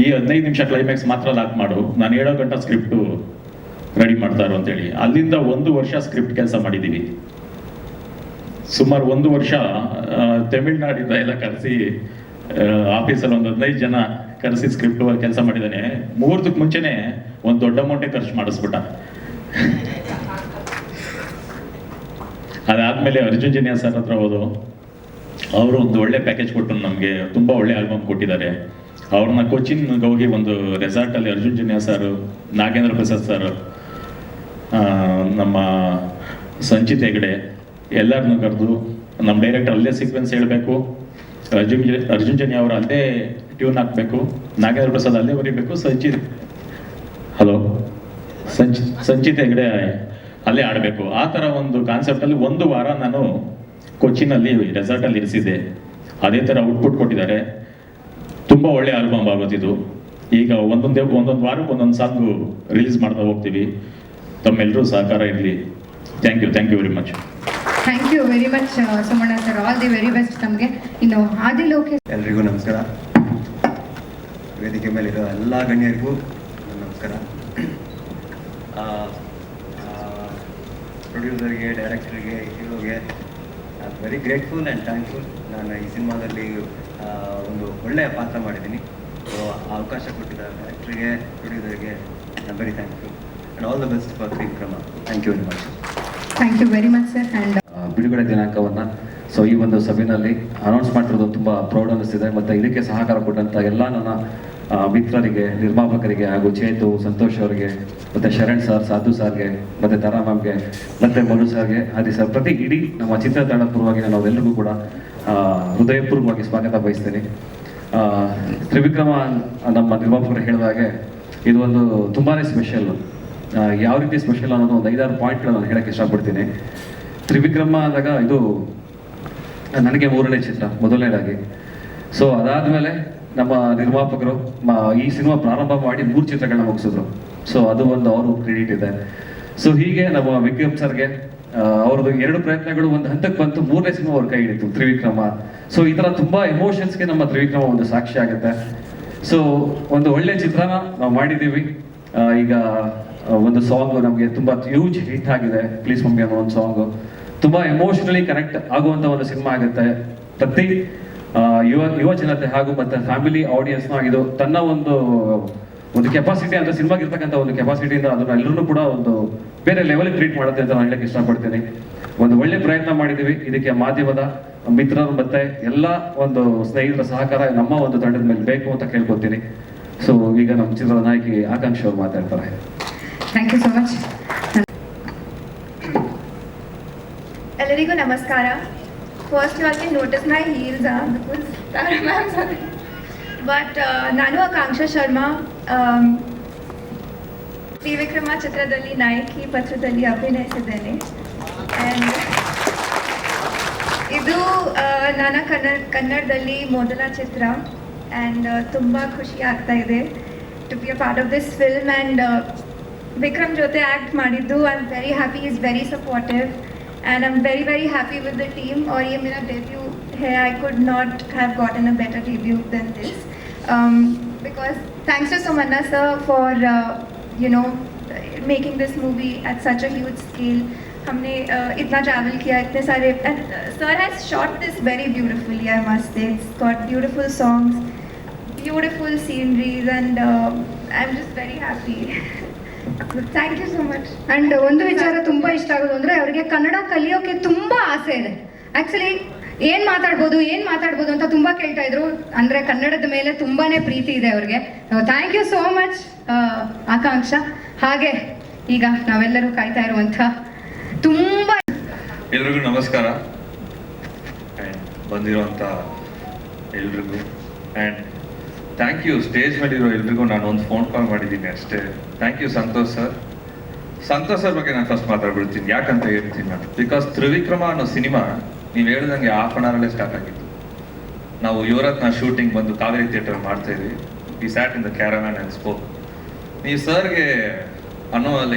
ಈ 15 ನಿಮಿಷ ಕ್ಲೈಮ್ಯಾಕ್ಸ್ ಮಾತ್ರ ಲಾಕ್ ಮಾಡು, ನಾನು ಹೇಳೋ ಗಂಟ ಸ್ಕ್ರಿಪ್ಟು ರೆಡಿ ಮಾಡ್ತಾರೋ ಅಂತೇಳಿ. ಅಲ್ಲಿಂದ 1 ವರ್ಷ ಸ್ಕ್ರಿಪ್ಟ್ ಕೆಲಸ ಮಾಡಿದ್ದೀವಿ. ಸುಮಾರು 1 ವರ್ಷ ತಮಿಳ್ನಾಡಿಂದ ಎಲ್ಲ ಕರೆಸಿ ಆಫೀಸಲ್ಲಿ ಒಂದು 15 ಜನ ಕರೆಸಿ ಸ್ಕ್ರಿಪ್ಟ್ ಕೆಲಸ ಮಾಡಿದ್ದಾನೆ. ಮುಹೂರ್ತಕ್ಕೆ ಮುಂಚೆನೆ ಒಂದು ದೊಡ್ಡ ಅಮೌಂಟೇ ಖರ್ಚು ಮಾಡಿಸ್ಬಿಟ್ಟ. ಅದಾದ್ಮೇಲೆ ಅರ್ಜುನ್ ಜನ್ಯ ಸರ್ ಹತ್ರ ಹೋದು, ಅವರು ಒಂದು ಒಳ್ಳೆ ಪ್ಯಾಕೇಜ್ ಕೊಟ್ಟು ನಮಗೆ ತುಂಬ ಒಳ್ಳೆ ಆಲ್ಬಮ್ ಕೊಟ್ಟಿದ್ದಾರೆ. ಅವ್ರನ್ನ ಕೊಚ್ಚಿನ್ಗೆ ಹೋಗಿ ಒಂದು ರೆಸಾರ್ಟಲ್ಲಿ ಅರ್ಜುನ್ ಜನ್ಯ ಸರ್, ನಾಗೇಂದ್ರ ಪ್ರಸಾದ್ ಸರ್, ನಮ್ಮ ಸಂಚಿತ್ ಹೆಗಡೆ ಎಲ್ಲರನ್ನೂ ಕರೆದು ನಮ್ಮ ಡೈರೆಕ್ಟರ್ ಅಲ್ಲೇ ಸೀಕ್ವೆನ್ಸ್ ಹೇಳಬೇಕು, ಅರ್ಜುನ್ ಜನ್ಯ ಅವರು ಅಲ್ಲೇ ಟ್ಯೂನ್ ಹಾಕಬೇಕು, ನಾಗೇಂದ್ರ ಪ್ರಸಾದ್ ಅಲ್ಲೇ ಬರೀಬೇಕು, ಸಂಚಿತ್ ಹೆಗಡೆ ಅಲ್ಲೇ ಆಡಬೇಕು. ಆ ಥರ ಒಂದು ಕಾನ್ಸೆಪ್ಟಲ್ಲಿ 1 ವಾರ ನಾನು ಕೊಚ್ಚಿನಲ್ಲಿ ರೆಸಾರ್ಟಲ್ಲಿ ಇರಿಸಿದ್ದೆ. ಅದೇ ಥರ ಔಟ್ಪುಟ್ ಕೊಟ್ಟಿದ್ದಾರೆ. ತುಂಬ ಒಳ್ಳೆ ಆಲ್ಬಮ್ ಆಗೋದಿದು. ಈಗ ಒಂದೊಂದು ವಾರಕ್ಕೆ ಒಂದೊಂದು ಸಾಂಗು ರಿಲೀಸ್ ಮಾಡ್ತಾ ಹೋಗ್ತೀವಿ. ತಮ್ಮೆಲ್ಲರೂ ಸಹಕಾರ ಇರಲಿ. Thank you very much. Thank you very much Somanna sir. All the very best ನಮಗೆ. ಇನ್ನು ಆದಿ ಲೋಕೇಶ್. ಎಲ್ರಿಗೂ ನಮಸ್ಕಾರ. ವೇದಿಕೆ ಮೇಲಿರೋ ಎಲ್ಲ ಗಣ್ಯರಿಗೂ ನಮಸ್ಕಾರ. ಪ್ರೊಡ್ಯೂಸರ್ಗೆ, ಡೈರೆಕ್ಟರ್ಗೆ, ಹೀರೋಗೆ ವೆರಿ ಗ್ರೇಟ್ಫುಲ್ ಆ್ಯಂಡ್ ಥ್ಯಾಂಕ್ಫುಲ್. ನಾನು ಈ ಸಿನಿಮಾದಲ್ಲಿ ಒಂದು ಒಳ್ಳೆಯ ಪಾತ್ರ ಮಾಡಿದ್ದೀನಿ. ಸೊ ಆ ಅವಕಾಶ ಕೊಟ್ಟಿದ್ದ ಡೈರೆಕ್ಟ್ರಿಗೆ, ಪ್ರೊಡ್ಯೂಸರ್ಗೆ ನಾನು very thankful and all the best for Trivikrama. Thank you very much. Thank you very much sir. And ಬಿಡುಗಡೆ ದಿನಾಂಕವನ್ನು ಈ ಒಂದು ಸಭೆಯಲ್ಲಿ ಅನೌನ್ಸ್ ಮಾಡ್ತಿರೋದು ತುಂಬ ಪ್ರೌಡ್ ಅನ್ನಿಸ್ತಿದೆ. ಮತ್ತು ಇದಕ್ಕೆ ಸಹಕಾರ ಕೊಟ್ಟಂಥ ಎಲ್ಲ ನನ್ನ ಮಿತ್ರರಿಗೆ, ನಿರ್ಮಾಪಕರಿಗೆ ಹಾಗೂ ಚೇತು, ಸಂತೋಷ್ ಅವರಿಗೆ, ಮತ್ತು ಶರಣ್ ಸರ್, ಸಾಧು ಸರ್ಗೆ, ಮತ್ತು ತಾರಾ ಮ್ಯಾಮ್ಗೆ, ಮತ್ತು ಮನು ಸರ್ಗೆ, ಆದಿ ಸರ್, ಪ್ರತಿ ಇಡೀ ನಮ್ಮ ಚಿತ್ರತಂಡ ಪೂರ್ವವಾಗಿ ನಾವೆಲ್ಲರಿಗೂ ಕೂಡ ಹೃದಯಪೂರ್ವಕವಾಗಿ ಸ್ವಾಗತ ಬಯಸ್ತೇನೆ. ತ್ರಿವಿಕ್ರಮ ನಮ್ಮ ನಿರ್ಮಾಪಕರು ಹೇಳಿದ ಹಾಗೆ ಇದು ಒಂದು ತುಂಬಾ ಸ್ಪೆಷಲ್ಲು. ಯಾವ ರೀತಿ ಸ್ಪೆಷಲ್ ಅನ್ನೋದು ಒಂದು 5-6 ಪಾಯಿಂಟ್ಗಳು ನಾನು ಹೇಳಕ್ಕೆ ಇಷ್ಟಪಡ್ತೀನಿ. ತ್ರಿವಿಕ್ರಮ ಅಂದಾಗ ಇದು ನನಗೆ 3ನೇ ಚಿತ್ರ ಮೊದಲನೇದಾಗಿ. ಸೊ ಅದಾದಮೇಲೆ ನಮ್ಮ ನಿರ್ಮಾಪಕರು ಈ ಸಿನಿಮಾ ಪ್ರಾರಂಭ ಮಾಡಿ 3 ಚಿತ್ರಗಳನ್ನ ಮುಗಿಸಿದ್ರು. ಸೊ ಅದು ಒಂದು ಅವರು ಕ್ರೆಡಿಟ್ ಇದೆ. ಸೊ ಹೀಗೆ ನಮ್ಮ ವಿಕ್ರಮ್ ಸರ್ಗೆ ಅವ್ರದ್ದು 2 ಪ್ರಯತ್ನಗಳು ಒಂದು ಹಂತಕ್ಕೆ ಬಂತು, 3ನೇ ಸಿನಿಮಾ ಅವ್ರ ಕೈ ಹಿಡಿತು ತ್ರಿವಿಕ್ರಮ. ಸೊ ಈ ತರ ತುಂಬಾ ಎಮೋಷನ್ಸ್ಗೆ ನಮ್ಮ ತ್ರಿವಿಕ್ರಮ ಒಂದು ಸಾಕ್ಷಿ ಆಗುತ್ತೆ. ಸೊ ಒಂದು ಒಳ್ಳೆ ಚಿತ್ರನ ನಾವು ಮಾಡಿದ್ದೀವಿ. ಈಗ ಒಂದು ಸಾಂಗ್ ನಮಗೆ ತುಂಬಾ ಹ್ಯೂಜ್ ಹಿಟ್ ಆಗಿದೆ, ಪ್ಲೀಸ್ ಮಮ್ಮಿ ಅನ್ನೋ ಒಂದು ಸಾಂಗ್ ತುಂಬಾ ಎಮೋಷನಲಿ ಕನೆಕ್ಟ್ ಆಗುವಂತ ಒಂದು ಸಿನಿಮಾ ಆಗುತ್ತೆ. ಪ್ರತಿ ಯುವ ಜನತೆ ಹಾಗೂ ಮತ್ತೆ ಫ್ಯಾಮಿಲಿ ಆಡಿಯನ್ಸ್ನ ಇದು ತನ್ನ ಒಂದು ಕೆಪಾಸಿಟಿ ಅಂತ ಸಿನಿಮಾಗೆ ಇರ್ತಕ್ಕಂಥ ಒಂದು ಕೆಪಾಸಿಟಿಯಿಂದ ಅದನ್ನ ಎಲ್ಲರೂ ಕೂಡ ಒಂದು ಬೇರೆ ಲೆವೆಲ್ ಟ್ರೀಟ್ ಮಾಡುತ್ತೆ ಅಂತ ನಾನು ಹೇಳಕ್ಕೆ ಇಷ್ಟಪಡ್ತೀನಿ. ಒಂದು ಒಳ್ಳೆ ಪ್ರಯತ್ನ ಮಾಡಿದ್ದೀವಿ. ಇದಕ್ಕೆ ಮಾಧ್ಯಮದ ಮಿತ್ರರು ಮತ್ತೆ ಎಲ್ಲ ಒಂದು ಸ್ನೇಹಿತರ ಸಹಕಾರ ನಮ್ಮ ಒಂದು ತಂಡದ ಮೇಲೆ ಬೇಕು ಅಂತ ಕೇಳ್ಕೊತೀನಿ. ಸೊ ಈಗ ನಮ್ಮ ಚಿತ್ರದ ನಾಯಕಿ ಆಕಾಂಕ್ಷ ಅವರು ಮಾತಾಡ್ತಾರೆ. Thank you so much. ಎಲ್ಲರಿಗೂ ನಮಸ್ಕಾರ. First you all can notice my heels but ನಾನು ಆಕಾಂಕ್ಷಾ ಶರ್ಮಾ ತ್ರಿವಿಕ್ರಮ ಚಿತ್ರದಲ್ಲಿ ನಾಯಕಿ ಪಾತ್ರದಲ್ಲಿ ಅಭಿನಯಿಸಿದ್ದೇನೆ. ಆ್ಯಂಡ್ ಇದು ನನ್ನ ಕನ್ನಡದಲ್ಲಿ ಮೊದಲ ಚಿತ್ರ ಆ್ಯಂಡ್ ತುಂಬ ಖುಷಿ ಆಗ್ತಾ ಇದೆ to be a part of this film. And Vikram ಜೊತೆ ಆ್ಯಕ್ಟ್ ಮಾಡಿದ್ದು I am very happy, is very supportive and I'm very very happy with the team. और ये मेरा debut है. I could not have gotten a better debut than this because thanks to Sumanna sir for making this movie at such a huge scale. हमने इतना travel किया, इतने सारे, and sir has shot this very beautifully, I must say. It's got beautiful songs, beautiful sceneries, and I'm just very happy. Thank you so much. And ಒಂದು ವಿಚಾರ ತುಂಬಾ ಇಷ್ಟ ಆಗೋದು ಅಂದ್ರೆ ಅವರಿಗೆ ಕನ್ನಡ ಕಲಿಯೋಕೆ ತುಂಬಾ ಆಸೆ ಇದೆ. ಆಕ್ಚುಲಿ ಏನ್ ಮಾತಾಡ್ಬೋದು ಅಂತ ತುಂಬಾ ಕೇಳ್ತಾ ಇದ್ರು. ಅಂದ್ರೆ ಕನ್ನಡದ ಮೇಲೆ ತುಂಬಾನೇ ಪ್ರೀತಿ ಇದೆ ಅವ್ರಿಗೆ. ಥ್ಯಾಂಕ್ ಯು ಸೋ ಮಚ್ ಆಕಾಂಕ್ಷ. ಹಾಗೆ ಈಗ ನಾವೆಲ್ಲರೂ ಕಾಯ್ತಾ ಇರುವಂತ ತುಂಬಾ ಎಲ್ರಿಗೂ ನಮಸ್ಕಾರ. ಆ್ಯಂಡ್ ಬಂದಿರೋಂಥ ಎಲ್ರಿಗೂ ಆ್ಯಂಡ್ ಥ್ಯಾಂಕ್ ಯು. ಸ್ಟೇಜ್ ಮೇಲಿರೋ ಎಲ್ರಿಗೂ ನಾನು ಒಂದು ಫೋನ್ ಕಾಲ್ ಮಾಡಿದ್ದೀನಿ ಅಷ್ಟೇ. ಥ್ಯಾಂಕ್ ಯು ಸಂತೋಷ್ ಸರ್ ಬಗ್ಗೆ ನಾನು ಫಸ್ಟ್ ಮಾತಾಡ್ಬಿಡ್ತೀನಿ. ಯಾಕಂತ ಹೇಳ್ತೀನಿ ನಾನು, ಬಿಕಾಸ್ ತ್ರಿವಿಕ್ರಮ ಅನ್ನೋ ಸಿನಿಮಾ ನೀವು ಹೇಳ್ದಂಗೆ 1/2 an hour ಸ್ಟಾರ್ಟ್ ಆಗಿತ್ತು. ನಾವು ಯುವರತ್ನ ಶೂಟಿಂಗ್ ಬಂದು ಕಾವೇರಿ ಥಿಯೇಟರ್ ಮಾಡ್ತಾ ಇದ್ವಿ. We sat in the caravan and spoke. ನೀವು ಸರ್ಗೆ ಅನ್ನೋ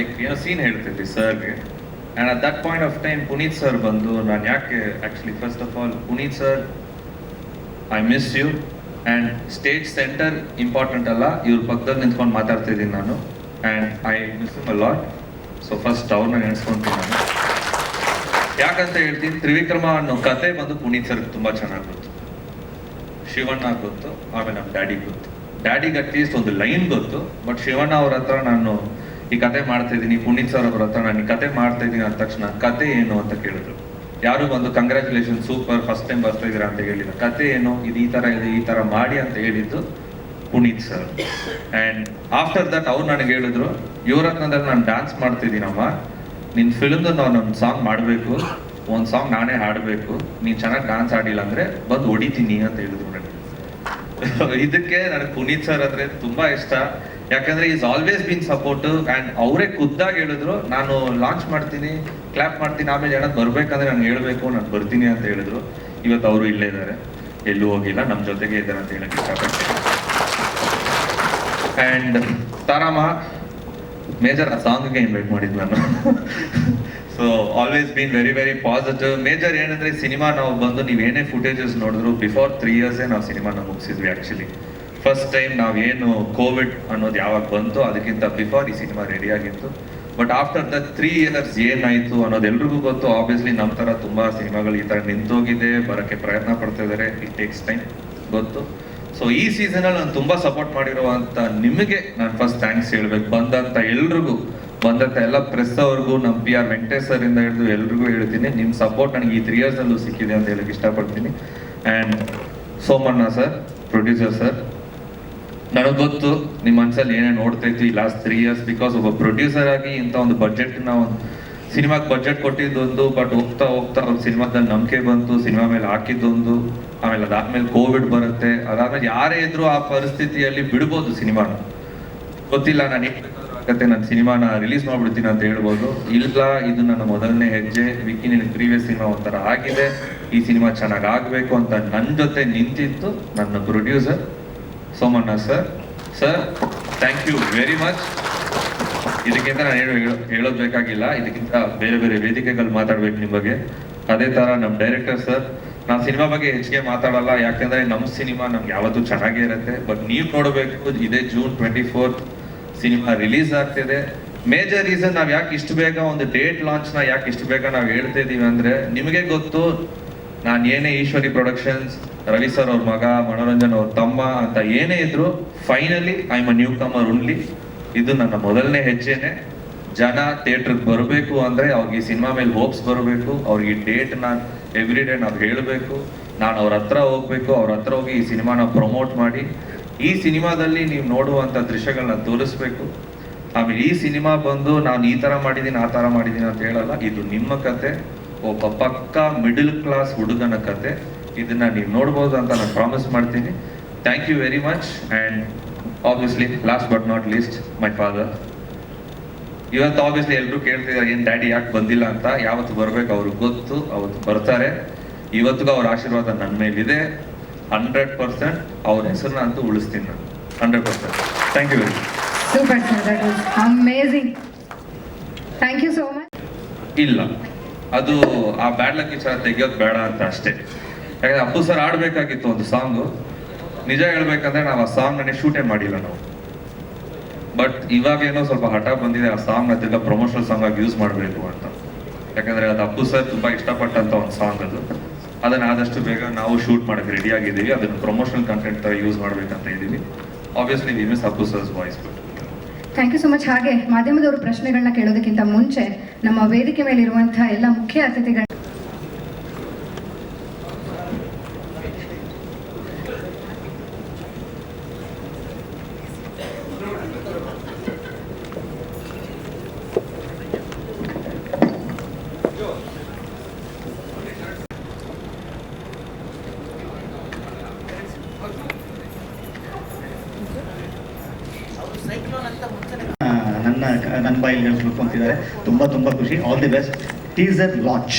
ಏನೋ ಸೀನ್ ಹೇಳ್ತಿದ್ವಿ ಸರ್ಗೆ. And at that point of time Puneeth sir ಬಂದು, ನಾನು ಯಾಕೆ actually first of all Puneeth sir I miss you. And stage centre important ಅಲ್ಲ, ಇವ್ರ ಪಕ್ಕದಲ್ಲಿ ನಿಂತ್ಕೊಂಡು ಮಾತಾಡ್ತಾ ಇದ್ದೀನಿ ನಾನು. And I miss him a lot. So first ಅವ್ರನ್ನ ನೆನೆಸ್ಕೊಂತೀನಿ ನಾನು. ಯಾಕಂತ ಹೇಳ್ತೀನಿ, ತ್ರಿವಿಕ್ರಮ ಅನ್ನೋ ಕತೆ ಬಂದು ಪುನೀತ್ ಸರ್ಗೆ ತುಂಬ ಚೆನ್ನಾಗಿ ಗೊತ್ತು, ಶಿವಣ್ಣ ಗೊತ್ತು, ಆಮೇಲೆ ನಮ್ಮ ಡ್ಯಾಡಿ ಗೊತ್ತು. ಡ್ಯಾಡಿಗೆ ಅಟ್ಲೀಸ್ಟ್ ಒಂದು ಲೈನ್ ಗೊತ್ತು. ಬಟ್ ಶಿವಣ್ಣ ಅವ್ರ ಹತ್ರ ನಾನು ಈ ಕತೆ ಮಾಡ್ತಾ ಇದ್ದೀನಿ, ಪುನೀತ್ ಸರ್ ಅವ್ರ ಹತ್ರ ನಾನು ಈ ಕತೆ ಮಾಡ್ತಾ ಇದ್ದೀನಿ ಅಂದ ತಕ್ಷಣ ಕತೆ ಏನು ಅಂತ ಕೇಳಿದ್ರು. ಯಾರು ಬಂದು ಕಂಗ್ರ್ಯಾಚುಲೇಷನ್ ಸೂಪರ್ ಫಸ್ಟ್ ಟೈಮ್ ಬರ್ತಾ ಇದ್ದೀರಾ ಅಂತ ಹೇಳಿಲ್ಲ. ಕತೆ ಏನು, ಇದು ಈ ಥರ ಇದೆ, ಈ ಥರ ಮಾಡಿ ಅಂತ ಹೇಳಿದ್ದು Puneeth sir. And after that ಅವ್ರು ನನಗೆ ಹೇಳಿದ್ರು, ಯುವರತ್ನದಲ್ಲಿ ನಾನು ಡ್ಯಾನ್ಸ್ ಮಾಡ್ತಿದ್ದೀನಮ್ಮ, ನಿನ್ನ ಫಿಲ್ಮ್ದು ನಾನು ಒಂದು ಸಾಂಗ್ ಮಾಡಬೇಕು, ಒಂದು ಸಾಂಗ್ ನಾನೇ ಹಾಡಬೇಕು, ನೀನು ಚೆನ್ನಾಗಿ ಡ್ಯಾನ್ಸ್ ಆಡಿಲ್ಲ ಅಂದರೆ ಬಂದು ಹೊಡಿತೀನಿ ಅಂತ ಹೇಳಿದ್ರು ನನಗೆ. ಇದಕ್ಕೆ ನನಗೆ ಪುನೀತ್ ಸರ್ ಅಂದರೆ ತುಂಬ ಇಷ್ಟ. ಯಾಕಂದ್ರೆ is always been supportive. And ಅವರೇ ಖುದ್ದಾಗಿ ಹೇಳಿದ್ರು, ನಾನು ಲಾಂಚ್ ಮಾಡ್ತೀನಿ, ಕ್ಲಾಪ್ ಮಾಡ್ತೀನಿ, ಆಮೇಲೆ ಏನಾದ್ರು ಬರ್ಬೇಕಂದ್ರೆ ನಾನು ಹೇಳ್ಬೇಕು, ನಾನು ಬರ್ತೀನಿ ಅಂತ ಹೇಳಿದ್ರು. ಇವತ್ತು ಅವರು ಇಲ್ಲೇ ಇದ್ದಾರೆ, ಎಲ್ಲೂ ಹೋಗಿಲ್ಲ, ನಮ್ಮ ಜೊತೆಗೆ ಇದ್ದಾರೆ ಅಂತ ಹೇಳಕ್ಕೆ ಇಷ್ಟಪಡ್ತೀನಿ. ಆ್ಯಂಡ್ ತಾರಾಮ ಮೇಜರ್ ಆ ಸಾಂಗ್ಗೆ ಇನ್ವೈಟ್ ಮಾಡಿದ್ದು ನಾನು. So always been very very positive. Major ಏನಂದ್ರೆ ಸಿನಿಮಾ ನಾವು ಬಂದು ನೀವೇನೇ ಫುಟೇಜಸ್ ನೋಡಿದ್ರು ಬಿಫೋರ್ 3 years ನಾವು ಸಿನಿಮಾನ ಮುಗಿಸಿದ್ವಿ. ಆ್ಯಕ್ಚುಲಿ ಫಸ್ಟ್ ಟೈಮ್ ನಾವೇನು ಕೋವಿಡ್ ಅನ್ನೋದು ಯಾವಾಗ ಬಂತು ಅದಕ್ಕಿಂತ ಬಿಫೋರ್ ಈ ಸಿನಿಮಾ ರೆಡಿ ಆಗಿತ್ತು. ಬಟ್ ಆಫ್ಟರ್ ದ 3 years ಏನಾಯಿತು ಅನ್ನೋದು ಎಲ್ರಿಗೂ ಗೊತ್ತು. ಆಬ್ವಿಯಸ್ಲಿ ನಮ್ಮ ಥರ ತುಂಬ ಸಿನಿಮಾಗಳು ಈ ಥರ ನಿಂತೋಗಿದೆ, ಬರೋಕ್ಕೆ ಪ್ರಯತ್ನ ಪಡ್ತಾ ಇದ್ದಾರೆ. ಇಟ್ ಟೇಕ್ಸ್ ಟೈಮ್ ಗೊತ್ತು. ಸೊ ಈ ಸೀಸನಲ್ಲಿ ನಾನು ತುಂಬ ಸಪೋರ್ಟ್ ಮಾಡಿರುವಂಥ ನಿಮಗೆ ನಾನು ಫಸ್ಟ್ ಥ್ಯಾಂಕ್ಸ್ ಹೇಳ್ಬೇಕು. ಬಂದಂಥ ಎಲ್ರಿಗೂ, ಬಂದಂಥ ಎಲ್ಲ ಪ್ರೆಸ್ ಅವ್ರಿಗೂ, ನಮ್ಮ PR ವೆಂಕಟೇಶ್ ಸರ್ ಇಂದ ಹಿಡಿದು ಎಲ್ರಿಗೂ ಹೇಳ್ತೀನಿ, ನಿಮ್ಮ ಸಪೋರ್ಟ್ ನನಗೆ ಈ 3 yearsನಲ್ಲೂ ಸಿಕ್ಕಿದೆ ಅಂತ ಹೇಳಕ್ಕೆ ಇಷ್ಟಪಡ್ತೀನಿ. And Somanna sir, producer sir, ನನಗೆ ಗೊತ್ತು ನಿಮ್ಮ ಮನಸ್ಸಲ್ಲಿ ಏನೇನು ನೋಡ್ತಾ ಇತ್ತು ಈ ಲಾಸ್ಟ್ 3 years. ಬಿಕಾಸ್ ಒಬ್ಬ ಪ್ರೊಡ್ಯೂಸರ್ ಆಗಿ ಇಂಥ ಒಂದು ಬಜೆಟ್ನ ಒಂದು ಸಿನಿಮಾಗೆ ಬಜೆಟ್ ಕೊಟ್ಟಿದ್ದೊಂದು, ಬಟ್ ಹೋಗ್ತಾ ಹೋಗ್ತಾ ಅವ್ರ ಸಿನಿಮಾದಲ್ಲಿ ನಂಬಿಕೆ ಬಂತು, ಸಿನಿಮಾ ಮೇಲೆ ಹಾಕಿದ್ದೊಂದು, ಆಮೇಲೆ ಅದಾದ್ಮೇಲೆ ಕೋವಿಡ್ ಬರುತ್ತೆ, ಅದಾದ್ಮೇಲೆ ಯಾರೇ ಇದ್ರು ಆ ಪರಿಸ್ಥಿತಿಯಲ್ಲಿ ಬಿಡ್ಬೋದು ಸಿನಿಮಾನ. ಗೊತ್ತಿಲ್ಲ ನಾನು ಆಗತ್ತೆ, ನನ್ನ ಸಿನಿಮಾನ ರಿಲೀಸ್ ಮಾಡ್ಬಿಡ್ತೀನಿ ಅಂತ ಹೇಳ್ಬೋದು. ಇಲ್ಲ, ಇದು ನನ್ನ ಮೊದಲನೇ ಹೆಜ್ಜೆ, ವಿಕ್ಕಿ ನಿನ್ನ ಪ್ರೀವಿಯಸ್ ಸಿನಿಮಾ ಒಂಥರ ಆಗಿದೆ, ಈ ಸಿನಿಮಾ ಚೆನ್ನಾಗಿ ಆಗಬೇಕು ಅಂತ ನನ್ನ ಜೊತೆ ನಿಂತಿತ್ತು ನನ್ನ producer Somanna sir. Sir, thank you very much. ಇದಕ್ಕಿಂತ ನಾನು ಹೇಳೋದು ಬೇಕಾಗಿಲ್ಲ. ಇದಕ್ಕಿಂತ ಬೇರೆ ಬೇರೆ ವೇದಿಕೆಗಳು ಮಾತಾಡ್ಬೇಕು ನಿಮ್ಮ ಬಗ್ಗೆ. ಅದೇ ತರ ನಮ್ಮ ಡೈರೆಕ್ಟರ್ ಸರ್, ನಾವು ಸಿನಿಮಾ ಬಗ್ಗೆ ಹೆಚ್ಚಿಗೆ ಮಾತಾಡಲ್ಲ, ಯಾಕಂದ್ರೆ ನಮ್ಮ ಸಿನಿಮಾ ನಮ್ಗೆ ಯಾವತ್ತೂ ಚೆನ್ನಾಗೇ ಇರುತ್ತೆ. ಬಟ್ ನೀವು ನೋಡಬೇಕು, ಇದೇ June 24th ಸಿನಿಮಾ ರಿಲೀಸ್ ಆಗ್ತಿದೆ. ಮೇಜರ್ ರೀಸನ್ ನಾವ್ ಯಾಕೆ ಇಷ್ಟು ಬೇಗ ಒಂದು ಡೇಟ್ ಲಾಂಚ್ ನ ಯಾಕೆ ಇಷ್ಟು ಬೇಗ ನಾವು ಹೇಳ್ತಾ ಇದೀವಿ ಅಂದ್ರೆ, ನಿಮಗೆ ಗೊತ್ತು ನಾನು ಏನೇ ಈಶ್ವರಿ ಪ್ರೊಡಕ್ಷನ್ಸ್, ರವಿ ಸರ್ ಅವ್ರ ಮಗ, ಮನೋರಂಜನ್ ಅವ್ರ ತಮ್ಮ ಅಂತ ಏನೇ ಇದ್ರು, finally I am a new Qamar only. ಇದು ನನ್ನ ಮೊದಲನೇ ಹೆಜ್ಜೆನೆ. ಜನ ಥಿಯೇಟ್ರಿಗೆ ಬರಬೇಕು ಅಂದ್ರೆ ಅವ್ರಿಗೆ ಈ ಸಿನಿಮಾ ಮೇಲೆ ಹೋಪ್ಸ್ ಬರಬೇಕು. ಅವ್ರಿಗೆ ಈ ಡೇಟ್ ನಾನು ಎವ್ರಿ ಡೇ ನಾವು ಹೇಳಬೇಕು, ನಾನು ಅವ್ರ ಹತ್ರ ಹೋಗ್ಬೇಕು, ಅವ್ರ ಹತ್ರ ಹೋಗಿ ಈ ಸಿನಿಮಾನ ಪ್ರಮೋಟ್ ಮಾಡಿ ಈ ಸಿನಿಮಾದಲ್ಲಿ ನೀವು ನೋಡುವಂಥ ದೃಶ್ಯಗಳನ್ನ ತೋರಿಸ್ಬೇಕು. ಆಮೇಲೆ ಈ ಸಿನಿಮಾ ಬಂದು ನಾನು ಈ ಥರ ಮಾಡಿದ್ದೀನಿ ಆ ಥರ ಮಾಡಿದ್ದೀನಿ ಅಂತ ಹೇಳಲ್ಲ. ಇದು ನಿಮ್ಮ ಕತೆ, ಒಬ್ಬ ಪಕ್ಕ ಮಿಡಲ್ ಕ್ಲಾಸ್ ಹುಡುಗನ ಕತೆ. ಇದನ್ನ ನೀವು ನೋಡ್ಬೋದು ಅಂತ ನಾನು ಪ್ರಾಮಿಸ್ ಮಾಡ್ತೀನಿ. Thank you very much. And obviously last but not least my father. ಇವತ್ತು ಆಬ್ವಿಯಸ್ಲಿ ಎಲ್ಲರೂ ಕೇಳ್ತಿದ್ದಾರೆ ಏನು ಡ್ಯಾಡಿ ಯಾಕೆ ಬಂದಿಲ್ಲ ಅಂತ. ಯಾವತ್ತು ಬರ್ಬೇಕು ಅವ್ರಿಗೆ ಗೊತ್ತು, ಅವತ್ತು ಬರ್ತಾರೆ. ಇವತ್ತಿಗೂ ಅವ್ರ ಆಶೀರ್ವಾದ ನನ್ನ ಮೇಲಿದೆ. 100% ಅವ್ರ ಹೆಸರನ್ನ ಅಂತೂ ಉಳಿಸ್ತೀನಿ ನಾನು, 100%. Thank you very much. Super sir, that was amazing. Thank you so much. ಇಲ್ಲ, ಅದು ಆ ಬ್ಯಾಡ್ ಲಕ್ ವಿಚಾರ ತೆಗಿಯೋದು ಬೇಡ ಅಂತ ಅಷ್ಟೇ. ಯಾಕಂದ್ರೆ ಅಪ್ಪು ಸರ್ ಆಡ್ಬೇಕಾಗಿತ್ತು ಒಂದು ಸಾಂಗು. ನಿಜ ಹೇಳ್ಬೇಕಂದ್ರೆ ನಾವು ಆ ಸಾಂಗ್ ನನಗೆ ಶೂಟೇ ಮಾಡಿಲ್ಲ ನಾವು. ಬಟ್ ಇವಾಗ ಏನೋ ಸ್ವಲ್ಪ ಹಠ ಬಂದಿದೆ, ಆ ಸಾಂಗ್ ಅದೆಲ್ಲ ಪ್ರಮೋಷನಲ್ ಸಾಂಗ್ ಆಗಿ ಯೂಸ್ ಮಾಡಬೇಕು ಅಂತ. ಯಾಕಂದ್ರೆ ಅದು ಅಪ್ಪು ಸರ್ ತುಂಬಾ ಇಷ್ಟಪಟ್ಟಂತ ಒಂದು ಸಾಂಗ್ ಅದು. ಅದನ್ನ ಆದಷ್ಟು ಬೇಗ ನಾವು ಶೂಟ್ ಮಾಡಕ್ಕೆ ರೆಡಿ ಆಗಿದ್ದೀವಿ. ಅದನ್ನು ಪ್ರಮೋಷನಲ್ ಕಂಟೆಂಟ್ ತರ ಯೂಸ್ ಮಾಡ್ಬೇಕಂತ ಇದ್ದೀವಿ. Obviously we miss Appu sir's voice. Thank you so much. ಹಾಗೆ ಮಾಧ್ಯಮದವರು ಪ್ರಶ್ನೆಗಳನ್ನ ಕೇಳೋದಕ್ಕಿಂತ ಮುಂಚೆ ನಮ್ಮ ವೇದಿಕೆ ಮೇಲೆ ಇರುವಂತಹ ಎಲ್ಲ ಮುಖ್ಯ ಅತಿಥಿಗಳ ನನ್ನ ಬಾಯಲ್ಲಿ ಹೇಳ್ಬೇಕು ಅಂತಿದ್ದಾರೆ. ತುಂಬ ಖುಷಿ. All the best. Teaser launch.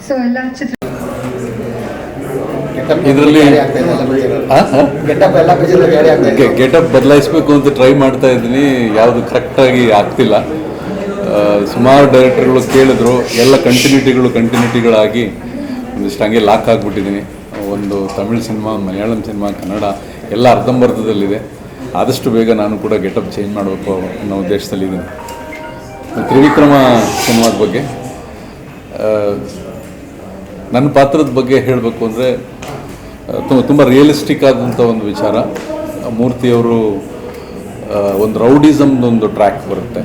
So ಎಲ್ಲ ಚಿತ್ರ ಇದರಲ್ಲಿ ಗೆಟಪ್ ಬದಲಾಯಿಸಬೇಕು ಅಂತ ಟ್ರೈ ಮಾಡ್ತಾ ಇದ್ದೀನಿ. ಯಾವುದು ಕರೆಕ್ಟಾಗಿ ಆಗ್ತಿಲ್ಲ. ಸುಮಾರು ಡೈರೆಕ್ಟರ್ಗಳು ಕೇಳಿದ್ರು, ಎಲ್ಲ ಕಂಟಿನ್ಯೂಟಿಗಳಾಗಿ ಒಂದಿಷ್ಟು ಹಂಗೆ ಲಾಕ್ ಆಗಿಬಿಟ್ಟಿದ್ದೀನಿ. ಒಂದು ತಮಿಳ್ ಸಿನಿಮಾ, ಮಲಯಾಳಂ ಸಿನಿಮಾ, ಕನ್ನಡ ಎಲ್ಲ ಅರ್ಧಂಬರ್ಧದಲ್ಲಿದೆ. ಆದಷ್ಟು ಬೇಗ ನಾನು ಕೂಡ ಗೆಟಪ್ ಚೇಂಜ್ ಮಾಡಬೇಕು ಅನ್ನೋ ಉದ್ದೇಶದಲ್ಲಿದ್ದೀನಿ. ತ್ರಿವಿಕ್ರಮ ಸಿನಿಮಾದ ಬಗ್ಗೆ, ನನ್ನ ಪಾತ್ರದ ಬಗ್ಗೆ ಹೇಳಬೇಕು ಅಂದರೆ ತುಂಬ ರಿಯಲಿಸ್ಟಿಕ್ ಆದಂಥ ಒಂದು ವಿಚಾರ. ಮೂರ್ತಿಯವರು ಒಂದು ರೌಡಿಸಮ್ದೊಂದು ಟ್ರ್ಯಾಕ್ ಬರುತ್ತೆ.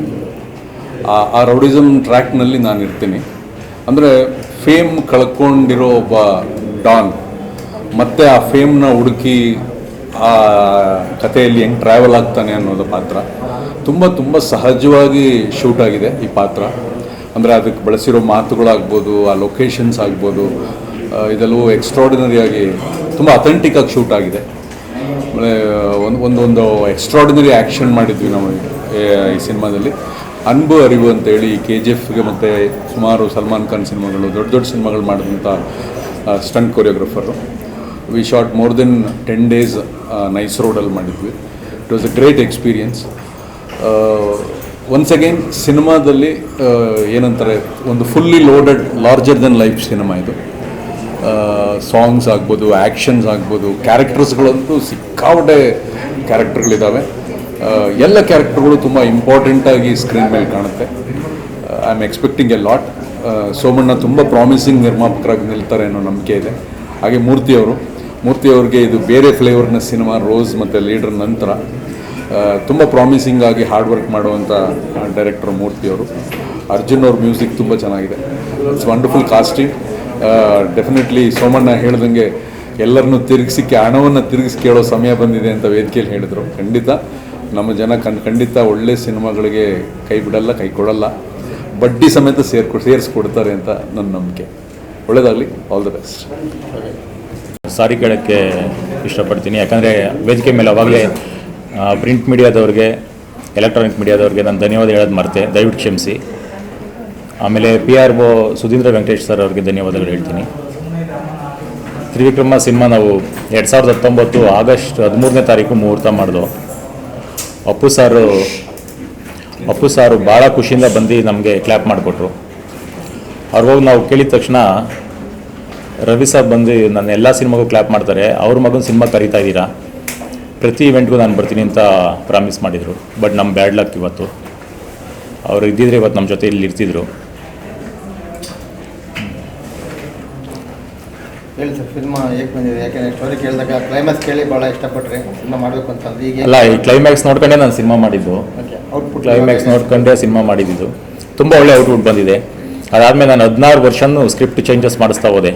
ಆ ರೌಡಿಸಮ್ ಟ್ರ್ಯಾಕ್ನಲ್ಲಿ ನಾನು ಇರ್ತೀನಿ. ಅಂದರೆ ಫೇಮ್ ಕಳ್ಕೊಂಡಿರೋ ಒಬ್ಬ ಡಾನ್ ಮತ್ತೆ ಆ ಫೇಮ್ನ ಹುಡುಕಿ ಆ ಕಥೆಯಲ್ಲಿ ಹೆಂಗೆ ಟ್ರಾವೆಲ್ ಆಗ್ತಾನೆ ಅನ್ನೋದು ಪಾತ್ರ. ತುಂಬ ಸಹಜವಾಗಿ ಶೂಟ್ ಆಗಿದೆ ಈ ಪಾತ್ರ. ಅಂದರೆ ಅದಕ್ಕೆ ಬಳಸಿರೋ ಮಾತುಗಳಾಗ್ಬೋದು, ಆ ಲೊಕೇಶನ್ಸ್ ಆಗ್ಬೋದು, ಇದೆಲ್ಲವೂ ಎಕ್ಸ್ಟ್ರಾರ್ಡಿನರಿಯಾಗಿ ತುಂಬ ಅಥೆಂಟಿಕ್ಕಾಗಿ ಶೂಟ್ ಆಗಿದೆ. ಆಮೇಲೆ ಒಂದು ಎಕ್ಸ್ಟ್ರಾರ್ಡಿನರಿ ಆ್ಯಕ್ಷನ್ ಮಾಡಿದ್ವಿ ನಾವು ಈ ಸಿನಿಮಾದಲ್ಲಿ. ಅನ್ಬು ಅರಿವು ಅಂತೇಳಿ KGFಗೆ ಮತ್ತು ಸುಮಾರು ಸಲ್ಮಾನ್ ಖಾನ್ ಸಿನಿಮಾಗಳು, ದೊಡ್ಡ ಸಿನಿಮಾಗಳು ಮಾಡಿದಂಥ ಸ್ಟಂಟ್ ಕೊರಿಯೋಗ್ರಫರು. We shot more than 10 days Nice ರೋಡಲ್ಲಿ ಮಾಡಿದ್ವಿ. It was a great experience. Once again ಸಿನಿಮಾದಲ್ಲಿ ಏನಂತಾರೆ, ಒಂದು fully loaded larger than life cinema ಇದು. ಸಾಂಗ್ಸ್ ಆಗ್ಬೋದು, ಆ್ಯಕ್ಷನ್ಸ್ ಆಗ್ಬೋದು, ಕ್ಯಾರೆಕ್ಟರ್ಸ್ಗಳಂತೂ ಸಿಕ್ಕಾಪಟ್ಟೆ ಕ್ಯಾರೆಕ್ಟರ್ಗಳಿದ್ದಾವೆ. ಎಲ್ಲ ಕ್ಯಾರೆಕ್ಟರ್ಗಳು ತುಂಬ ಇಂಪಾರ್ಟೆಂಟಾಗಿ ಸ್ಕ್ರೀನ್ ಮೇಲೆ ಕಾಣುತ್ತೆ. I am expecting A lot. Somanna ತುಂಬ ಪ್ರಾಮಿಸಿಂಗ್ ನಿರ್ಮಾಪಕರಾಗಿ ನಿಲ್ತಾರೆ ಅನ್ನೋ ನಂಬಿಕೆ ಇದೆ. ಹಾಗೆ ಮೂರ್ತಿಯವ್ರಿಗೆ ಇದು ಬೇರೆ ಫ್ಲೇವರ್ನ ಸಿನಿಮಾ, ರೋಸ್ ಮತ್ತು ಲೀಡರ್ ನಂತರ ತುಂಬ ಪ್ರಾಮಿಸಿಂಗ್ ಆಗಿ ಹಾರ್ಡ್ ವರ್ಕ್ ಮಾಡುವಂಥ ಡೈರೆಕ್ಟರ್ ಮೂರ್ತಿಯವರು. ಅರ್ಜುನ್ ಅವ್ರ ಮ್ಯೂಸಿಕ್ ತುಂಬ ಚೆನ್ನಾಗಿದೆ. It's wonderful casting. Definitely Somanna ಹೇಳ್ದಂಗೆ ಎಲ್ಲರನ್ನೂ ಹಣವನ್ನು ತಿರುಗಿಸಿ ಕೇಳೋ ಸಮಯ ಬಂದಿದೆ ಅಂತ ವೇದಿಕೆಯಲ್ಲಿ ಹೇಳಿದರು. ಖಂಡಿತ ನಮ್ಮ ಜನ ಖಂಡಿತ ಒಳ್ಳೆ ಸಿನಿಮಾಗಳಿಗೆ ಕೈ ಬಿಡಲ್ಲ, ಕೈ ಕೊಡಲ್ಲ, ಬಡ್ಡಿ ಸಮೇತ ಸೇರಿಸ್ಕೊಡ್ತಾರೆ ಅಂತ ನನ್ನ ನಂಬಿಕೆ. ಒಳ್ಳೆಯದಾಗಲಿ. All the best. ಸಾರಿ ಕೇಳೋಕ್ಕೆ ಇಷ್ಟಪಡ್ತೀನಿ. ಯಾಕಂದರೆ ವೇದಿಕೆ ಮೇಲೆ ಅವಾಗಲೇ ಪ್ರಿಂಟ್ ಮೀಡಿಯಾದವ್ರಿಗೆ, ಎಲೆಕ್ಟ್ರಾನಿಕ್ ಮೀಡಿಯಾದವ್ರಿಗೆ ನಾನು ಧನ್ಯವಾದ ಹೇಳೋದು ಮರ್ತೆ, ದಯವಿಟ್ಟು ಕ್ಷಮಿಸಿ. ಆಮೇಲೆ PRO ಸುಧೀಂದ್ರ ವೆಂಕಟೇಶ್ ಸರ್ ಅವ್ರಿಗೆ ಧನ್ಯವಾದಗಳು ಹೇಳ್ತೀನಿ. ತ್ರಿವಿಕ್ರಮ ಸಿನಿಮಾ ನಾವು 2019 ಆಗಸ್ಟ್ 13ನೇ ತಾರೀಕು ಮುಹೂರ್ತ ಮಾಡಿದ್ವು. ಅಪ್ಪು ಸಾರು ಭಾಳ ಖುಷಿಯಿಂದ ಬಂದು ನಮಗೆ ಕ್ಲ್ಯಾಪ್ ಮಾಡಿಕೊಟ್ರು. ಅವ್ರಿಗೋಗಿ ನಾವು ಕೇಳಿದ ತಕ್ಷಣ ರವಿ ಸರ್ ಬಂದು ನನ್ನ ಎಲ್ಲ ಸಿನಿಮಾಗೂ ಕ್ಲ್ಯಾಪ್ ಮಾಡ್ತಾರೆ, ಅವ್ರ ಮಗನ ಸಿನಿಮಾ ಕರೀತಾ ಇದ್ದೀರಾ, ಪ್ರತಿ ಇವೆಂಟ್ಗೂ ನಾನು ಬರ್ತೀನಿ ಅಂತ ಪ್ರಾಮಿಸ್ ಮಾಡಿದರು. ಬಟ್ ನಮ್ಮ ಬ್ಯಾಡ್ ಲಕ್ ಇವತ್ತು ಅವ್ರು ಇದ್ದಿದ್ರೆ ಇವತ್ತು ನಮ್ಮ ಜೊತೆ ಇಲ್ಲಿ ಇರ್ತಿದ್ರು. ಹೇಳಿ ಸರ್, ಸಿನಿಮಾ ಹೇಗೆ ಬಂದಿದೆ? ಯಾಕೆಂದರೆ ಸ್ಟೋರಿ ಕೇಳಿದಾಗ ಕ್ಲೈಮ್ಯಾಕ್ಸ್ ಕೇಳಿ ಭಾಳ ಇಷ್ಟಪಟ್ಟರೆ ಸಿನಿಮಾ ಮಾಡಬೇಕು ಅಂತಂದ್ರೆ ಈಗ ಅಲ್ಲ, ಈ ಕ್ಲೈಮ್ಯಾಕ್ಸ್ ನೋಡ್ಕೊಂಡೇ ನಾನು ಸಿನಿಮಾ ಮಾಡಿದ್ದು. ಕ್ಲೈಮ್ಯಾಕ್ಸ್ ನೋಡ್ಕೊಂಡೇ ಸಿನಿಮಾ ಮಾಡಿದ್ದು. ತುಂಬ ಒಳ್ಳೆ ಔಟ್ಪುಟ್ ಬಂದಿದೆ. ಅದಾದಮೇಲೆ ನಾನು 16 ವರ್ಷನೂ ಸ್ಕ್ರಿಪ್ಟ್ ಚೇಂಜಸ್ ಮಾಡಿಸ್ತಾ ಹೋದೆ.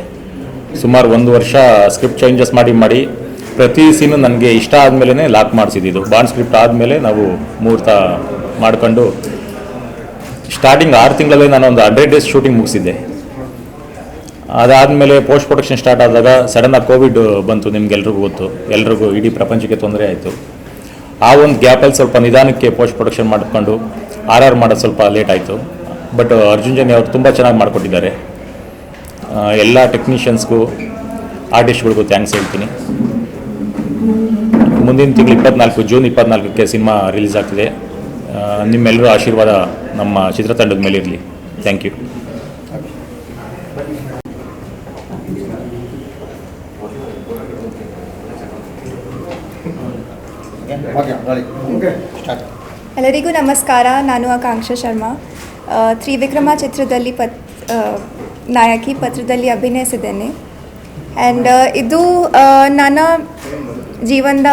ಸುಮಾರು 1 ವರ್ಷ ಸ್ಕ್ರಿಪ್ಟ್ ಚೇಂಜಸ್ ಮಾಡಿ ಪ್ರತಿ ಸೀನು ನನಗೆ ಇಷ್ಟ ಆದಮೇಲೆ ಲಾಕ್ ಮಾಡಿಸಿದ್ದು. ಬಾಂಡ್ ಸ್ಕ್ರಿಪ್ಟ್ ಆದಮೇಲೆ ನಾವು ಮುಹೂರ್ತ ಮಾಡ್ಕೊಂಡು ಸ್ಟಾರ್ಟಿಂಗ್ 6 ತಿಂಗಳಲ್ಲೇ ನಾನು ಒಂದು 100 ಡೇಸ್ ಶೂಟಿಂಗ್ ಮುಗಿಸಿದ್ದೆ. ಅದಾದಮೇಲೆ ಪೋಸ್ಟ್ ಪ್ರೊಡಕ್ಷನ್ ಸ್ಟಾರ್ಟ್ ಆದಾಗ ಸಡನ್ನಾಗಿ ಕೋವಿಡ್ ಬಂತು, ನಿಮ್ಗೆಲ್ರಿಗೂ ಗೊತ್ತು, ಎಲ್ರಿಗೂ ಇಡೀ ಪ್ರಪಂಚಕ್ಕೆ ತೊಂದರೆ ಆಯಿತು. ಆ ಒಂದು ಗ್ಯಾಪಲ್ಲಿ ಸ್ವಲ್ಪ ನಿಧಾನಕ್ಕೆ ಪೋಸ್ಟ್ ಪ್ರೊಡಕ್ಷನ್ ಮಾಡಿಕೊಂಡು RR ಮಾಡೋದು ಸ್ವಲ್ಪ ಲೇಟ್ ಆಯಿತು. ಬಟ್ ಅರ್ಜುನ್ ಜನಿ ಅವರು ತುಂಬ ಚೆನ್ನಾಗಿ ಮಾಡಿಕೊಟ್ಟಿದ್ದಾರೆ. ಎಲ್ಲ ಟೆಕ್ನಿಷಿಯನ್ಸ್ಗೂ ಆರ್ಟಿಸ್ಟ್ಗಳಿಗೂ ಥ್ಯಾಂಕ್ಸ್ ಹೇಳ್ತೀನಿ. ಮುಂದಿನ ತಿಂಗಳು 24 ಜೂನ್ 24ಕ್ಕೆ ಸಿನಿಮಾ ರಿಲೀಸ್ ಆಗ್ತಿದೆ. ನಿಮ್ಮೆಲ್ಲರೂ ಆಶೀರ್ವಾದ ನಮ್ಮ ಚಿತ್ರತಂಡದ ಮೇಲೆ ಇರಲಿ. Thank you. ಎಲ್ಲರಿಗೂ ನಮಸ್ಕಾರ. ನಾನು ಆಕಾಂಕ್ಷಾ ಶರ್ಮಾ. ತ್ರಿವಿಕ್ರಮ ಚಿತ್ರದಲ್ಲಿ ನಾಯಕಿ ಪಾತ್ರದಲ್ಲಿ ಅಭಿನಯಿಸಿದ್ದೇನೆ. ಆ್ಯಂಡ್ ಇದು ನನ್ನ ಜೀವನದ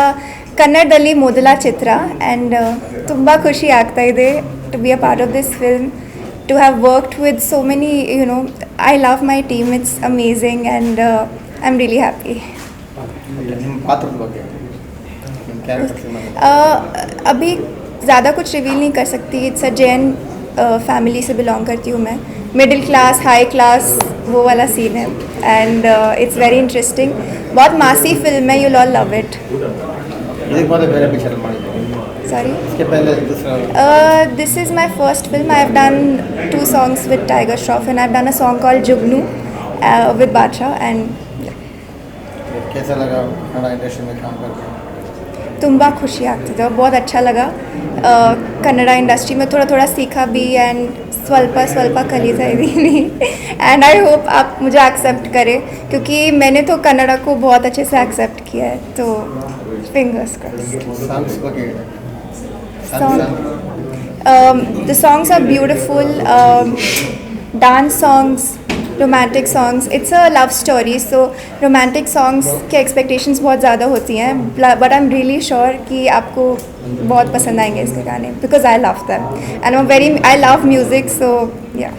ಕನ್ನಡದಲ್ಲಿ ಮೊದಲ ಚಿತ್ರ. ಆ್ಯಂಡ್ ತುಂಬ ಖುಷಿ ಆಗ್ತಾ ಇದೆ to be a part of this film, to have worked with so many I love my team. It's amazing and I am really happy. ನಿಮ್ಮ ಪಾತ್ರದ ಬಗ್ಗೆ अभी ज़्यादा कुछ रिवील नहीं कर सकती. इट्स अ जैन फैमिली से बिलोंग करती हूँ मैं. मिडिल क्लास हाई क्लास वो वाला सीन है. And it's very interesting. बहुत मासी फिल्म है. You all love it. Sorry. This is my first film. I have done 2 songs with Tiger Shroff and I have done a song called Jugnu with Badshah. And कैसा लगा Kannada industry में काम करके? ತುಂಬ ಖುಷಿ ಆಗ್ತಿದೆ. बहुत अच्छा लगा. ಕನ್ನಡ ಇಂಡಸ್ಟ್ರಿ में थोड़ा थोड़ा सीखा भी एंड ಸ್ವಲ್ಪ ಕಲಿತಾ ಇದ್ದೀನಿ. एंड आई होप आप मुझे एक्सेप्ट करें क्योंकि मैंने तो कन्नड़ा को बहुत अच्छे से एक्सेप्ट किया है. तो fingers crossed. The songs are beautiful. Dance songs, romantic songs. It's a love story, so romantic songs के एक्सपेक्टेशंस बहुत ज़्यादा होती हैं. But I am really sure कि आपको बहुत पसंद आएंगे इसके गाने because I love them and I love music. So yeah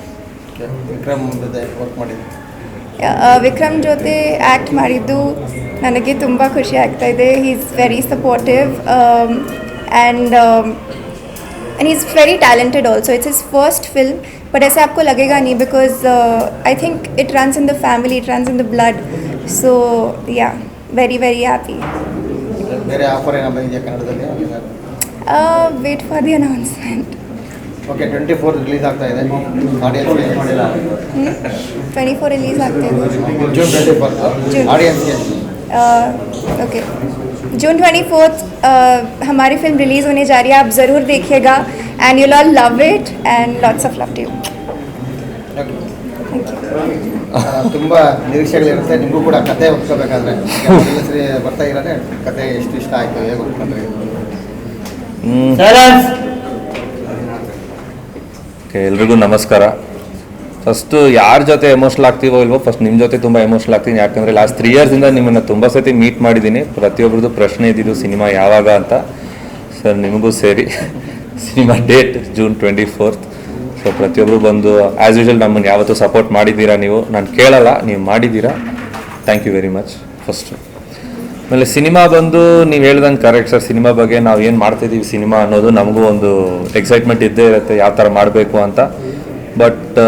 Vikram ಜೊತೆ ಆ್ಯಕ್ಟ್ ಮಾಡಿದ್ದು ನನಗೆ ತುಂಬ ಖುಷಿ ಆಗ್ತಾ ಇದೆ. He is very supportive and he's very talented also. It's his first film, but ऐसे आपको लगेगा नहीं because I think it runs in the family, it runs in the blood. So yeah, very happy. ಬೇರೆ offer ಏನೋ ಬಂದಿದೆಯಾ ಕನ್ನಡದಲ್ಲಿ? Wait for the announcement. Okay, 24 release ಆಗ್ತಾ ಇದೆ. ಆಡಿಯನ್ಸ್ 24 ರಿಲೀಸ್ ಆಗ್ತಾ ಇದೆ. ಜೂನ್ 24 ಆಡಿಯನ್ಸ್ಗೆ ओके जून 24 हमारी फिल्म रिलीज़ होने जा रही है. आप ज़रूर देखिएगा and you all love it and lots of love to you. ತುಂಬ ನಿರೀಕ್ಷೆಗಳಿರುತ್ತೆ ನಿಮಗೂ ಕೂಡ ಕತೆ ಒಪ್ಕೋಬೇಕಾದ್ರೆ. ಸರಿ ಬರ್ತಾ ಇರೋದೇ ಕತೆ ಎಷ್ಟು ಇಷ್ಟ ಆಯಿತು, ಹೇಗೆ ಒಪ್ಕೊಂಡ್ರಿ? ಎಲ್ರಿಗೂ ನಮಸ್ಕಾರ. ಫಸ್ಟು ಯಾರ ಜೊತೆ ಎಮೋಷ್ನಲ್ ಆಗ್ತೀವೋ ಇಲ್ವೋ, ಫಸ್ಟ್ ನಿಮ್ಮ ಜೊತೆ ತುಂಬ ಎಮೋಷ್ನಲ್ ಆಗ್ತೀನಿ. ಯಾಕಂದರೆ ಲಾಸ್ಟ್ 3 ಇಯರ್ಸಿಂದ ನಿಮ್ಮನ್ನು ತುಂಬ ಸತಿ ಮೀಟ್ ಮಾಡಿದ್ದೀನಿ. ಪ್ರತಿಯೊಬ್ಬರದ್ದು ಪ್ರಶ್ನೆ ಇದ್ದಿದ್ದು ಸಿನಿಮಾ ಯಾವಾಗ ಅಂತ. ಸರ್ ನಿಮಗೂ ಸೇರಿ ಸಿನಿಮಾ ಡೇಟ್ ಜೂನ್ 24. ಸೊ ಪ್ರತಿಯೊಬ್ಬರು ಬಂದು ಆ್ಯಸ್ ಯೂಶುವಲ್ ನಮ್ಮನ್ನು ಯಾವತ್ತೂ ಸಪೋರ್ಟ್ ಮಾಡಿದ್ದೀರಾ. ನೀವು ನಾನು ಕೇಳಲ್ಲ, ನೀವು ಮಾಡಿದ್ದೀರಾ. Thank you very much first. ಆಮೇಲೆ ಸಿನಿಮಾ ಬಂದು ನೀವು ಹೇಳ್ದಂಗೆ ಕರೆಕ್ಟ್ ಸರ್. ಸಿನಿಮಾ ಬಗ್ಗೆ ನಾವು ಏನು ಮಾಡ್ತಿದ್ದೀವಿ ಸಿನಿಮಾ ಅನ್ನೋದು ನಮಗೂ ಒಂದು ಎಕ್ಸೈಟ್ಮೆಂಟ್ ಇದ್ದೇ ಇರುತ್ತೆ, ಯಾವ ಥರ ಮಾಡಬೇಕು ಅಂತ. ಬಟ್